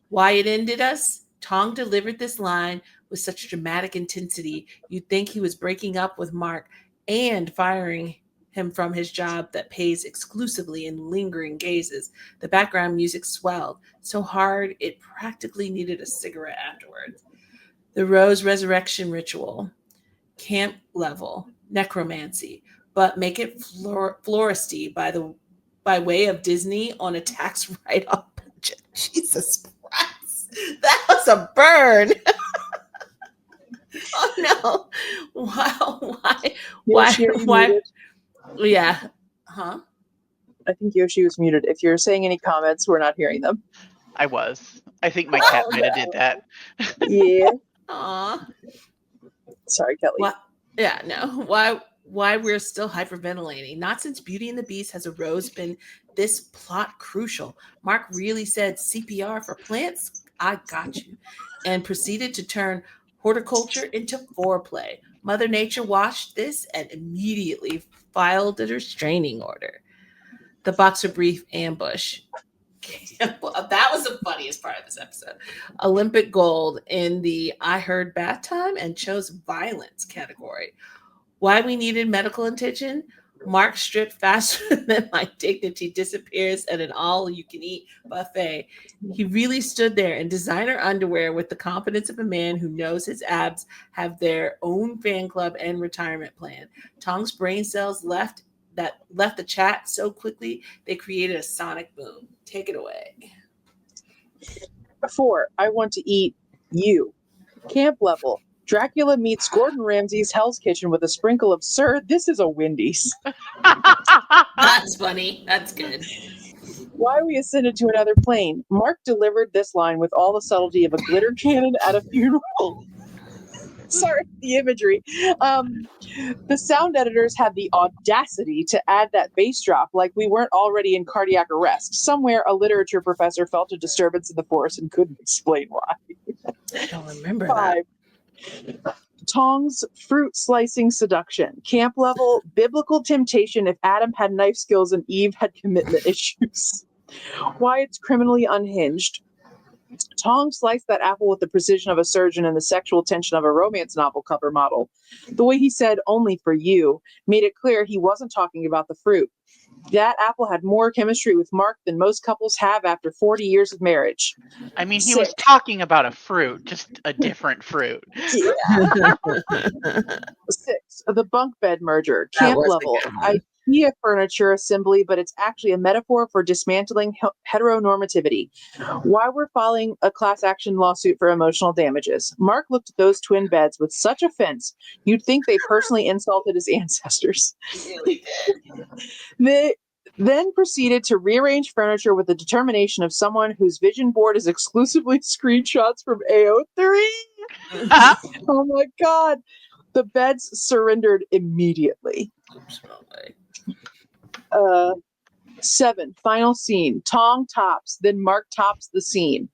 Speaker 1: Why it ended us? Tong delivered this line with such dramatic intensity. You'd think he was breaking up with Mark and firing him from his job that pays exclusively in lingering gazes. The background music swelled so hard it practically needed a cigarette afterwards. The Rose resurrection ritual. Camp level. Necromancy. But make it floristy by way of Disney on a tax write-off budget. Jesus Christ. That was a burn. Oh no. Why? Yeah. Huh?
Speaker 3: I think Yoshi was muted. If you're saying any comments, we're not hearing them.
Speaker 2: I was. I think my cat might have did that.
Speaker 3: Yeah.
Speaker 1: Aw.
Speaker 3: Sorry, Kelly.
Speaker 1: What? Yeah, no. Why we're still hyperventilating. Not since Beauty and the Beast has a Rose been this plot crucial. Mark really said CPR for plants? I got you. And proceeded to turn horticulture into foreplay. Mother Nature watched this and immediately filed a restraining order. The boxer brief ambush. That was the funniest part of this episode. Olympic gold in the I heard bath time and chose violence category. Why we needed medical attention? Mark stripped faster than my dignity disappears at an all-you-can-eat buffet. He really stood there in designer underwear with the confidence of a man who knows his abs have their own fan club and retirement plan. Tong's brain cells left the chat so quickly they created a sonic boom. Take it away.
Speaker 3: 4. I want to eat you. Camp level. Dracula meets Gordon Ramsay's Hell's Kitchen with a sprinkle of "Sir, this is a Wendy's."
Speaker 1: That's funny. That's good.
Speaker 3: Why we ascended to another plane. Mark delivered this line with all the subtlety of a glitter cannon at a funeral. Sorry, the imagery. The sound editors had the audacity to add that bass drop like we weren't already in cardiac arrest. Somewhere, a literature professor felt a disturbance in the force and couldn't explain why.
Speaker 1: I don't remember
Speaker 3: 5. Tong's fruit slicing seduction. Camp level, biblical temptation if Adam had knife skills and Eve had commitment issues. Why it's criminally unhinged. Tong sliced that apple with the precision of a surgeon and the sexual tension of a romance novel cover model. The way he said, "only for you," made it clear he wasn't talking about the fruit. That apple had more chemistry with Mark than most couples have after 40 years of marriage.
Speaker 2: I mean, he was talking about a fruit, just a different fruit.
Speaker 3: Yeah. 6. The bunk bed merger. Camp level. IKEA furniture assembly, but it's actually a metaphor for dismantling heteronormativity. Why we're filing a class action lawsuit for emotional damages. Mark looked at those twin beds with such offense, you'd think they personally insulted his ancestors. They then proceeded to rearrange furniture with the determination of someone whose vision board is exclusively screenshots from AO3. Oh my God. The beds surrendered immediately. 7. Final scene. Tong tops, then Mark tops the scene.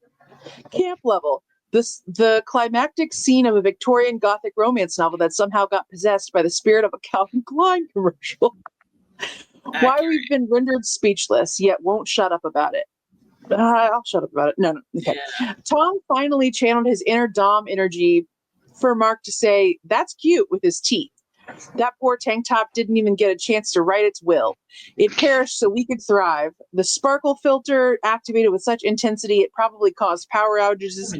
Speaker 3: Camp level. The climactic scene of a Victorian Gothic romance novel that somehow got possessed by the spirit of a Calvin Klein commercial. Why we've been rendered speechless, yet won't shut up about it. I'll shut up about it. No. Okay. Yeah. Tom finally channeled his inner Dom energy for Mark to say, "That's cute," with his teeth. That poor tank top didn't even get a chance to write its will. It perished so we could thrive. The sparkle filter activated with such intensity, it probably caused power outages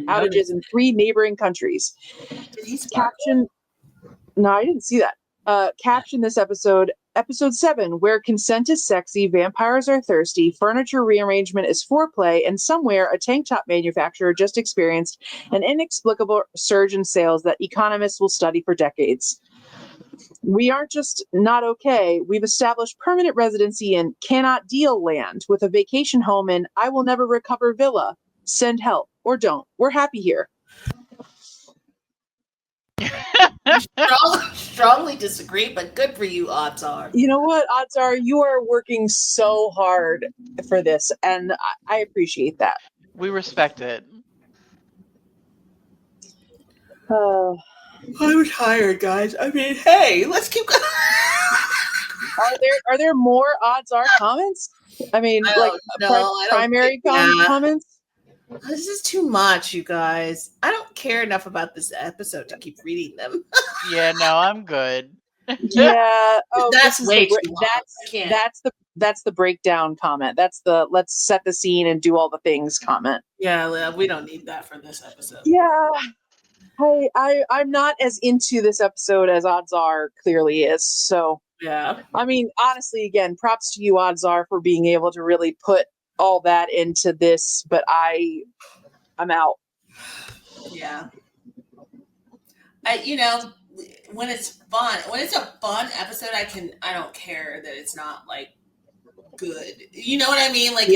Speaker 3: in 3 neighboring countries. Caption. No, I didn't see that. Caption this episode 7, where consent is sexy, vampires are thirsty, furniture rearrangement is foreplay, and somewhere a tank top manufacturer just experienced an inexplicable surge in sales that economists will study for decades. We aren't just not okay, we've established permanent residency in cannot deal land with a vacation home in I will never recover villa. Send help or don't. We're happy here.
Speaker 1: Strongly disagree, but good for you, odds are.
Speaker 3: You know what, odds are you are working so hard for this, and I appreciate that.
Speaker 2: We respect it.
Speaker 1: I'm tired, guys. I mean, hey, let's keep going.
Speaker 3: Are there more odds are comments? I mean, primary comments?
Speaker 1: This is too much, you guys. I don't care enough about this episode to keep reading them.
Speaker 2: Yeah, no, I'm good.
Speaker 3: Yeah. Oh,
Speaker 1: that's way too long.
Speaker 3: That's the breakdown comment. That's the let's set the scene and do all the things comment.
Speaker 1: Yeah, we don't need that for this episode.
Speaker 3: Yeah. I'm not as into this episode as odds are clearly is. So
Speaker 1: yeah.
Speaker 3: I mean, honestly, again, props to you, odds are, for being able to really put all that into this, but I'm out.
Speaker 1: Yeah. When it's a fun episode, I don't care that it's not like good. You know what I mean? Like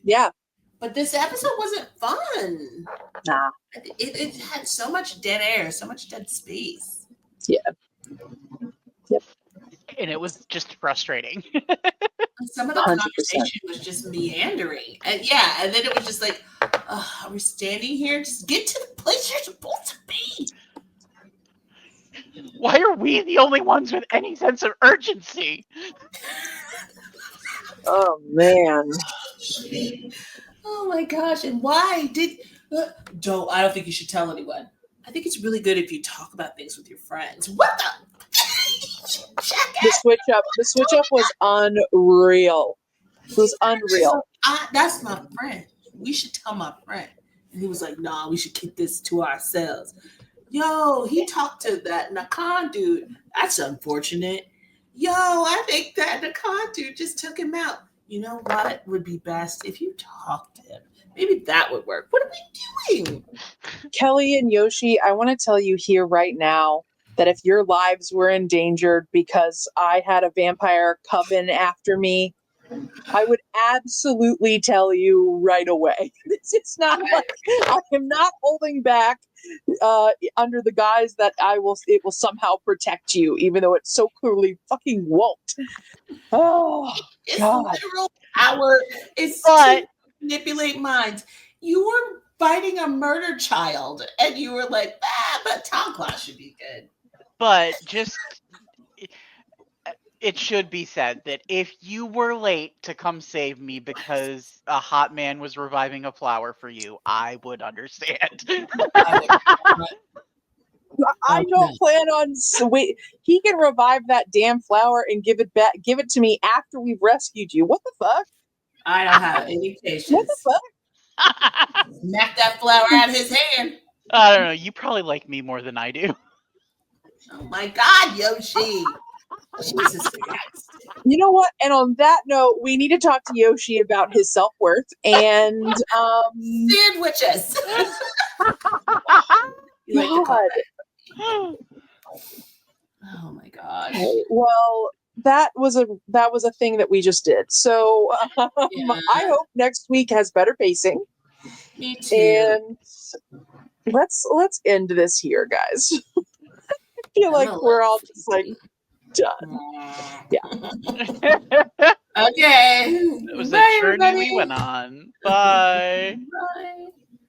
Speaker 3: yeah.
Speaker 1: But this episode wasn't fun.
Speaker 3: Nah.
Speaker 1: It had so much dead air, so much dead space.
Speaker 3: Yeah. Yep.
Speaker 2: And it was just frustrating.
Speaker 1: Some of the 100%. Conversation was just meandering. And then it was just like, are we standing here? Just get to the place you're supposed to be.
Speaker 2: Why are we the only ones with any sense of urgency?
Speaker 3: Oh, man.
Speaker 1: Oh, my gosh. And why did... I don't think you should tell anyone. I think it's really good if you talk about things with your friends. What the...
Speaker 3: The switch up was unreal. It was unreal.
Speaker 1: That's my friend. We should tell my friend. And he was like, "Nah, we should keep this to ourselves." Yo, he talked to that Nakan dude. That's unfortunate. Yo, I think that Nakan dude just took him out. You know what would be best if you talk to him? Maybe that would work. What are we doing?
Speaker 3: Kelly and Yoshi, I want to tell you here right now that if your lives were endangered because I had a vampire coven after me, I would absolutely tell you right away. This is not like I am not holding back under the guise that it will somehow protect you, even though it so clearly fucking won't. Oh,
Speaker 1: it's
Speaker 3: God.
Speaker 1: Literal power. It's to manipulate minds. You were fighting a murder child, and you were like, but Tom Class should be good.
Speaker 2: But just it should be said that if you were late to come save me because a hot man was reviving a flower for you, I would understand.
Speaker 3: I don't plan on. He can revive that damn flower and give it back. Give it to me after we've rescued you. What the fuck?
Speaker 1: I don't have any patience.
Speaker 3: What the fuck?
Speaker 1: Smack that flower out of his hand.
Speaker 2: I don't know. You probably like me more than I do.
Speaker 1: Oh my God, Yoshi. Jesus Christ.
Speaker 3: You know what? And on that note, we need to talk to Yoshi about his self-worth and
Speaker 1: sandwiches.
Speaker 3: God.
Speaker 1: Oh my God.
Speaker 3: Okay, well, that was a thing that we just did. So I hope next week has better pacing.
Speaker 1: Me too.
Speaker 3: And let's end this here, guys. I feel like we're all just like done. Yeah.
Speaker 2: Okay.
Speaker 1: It
Speaker 2: It was a journey we went on. Bye.
Speaker 1: Bye.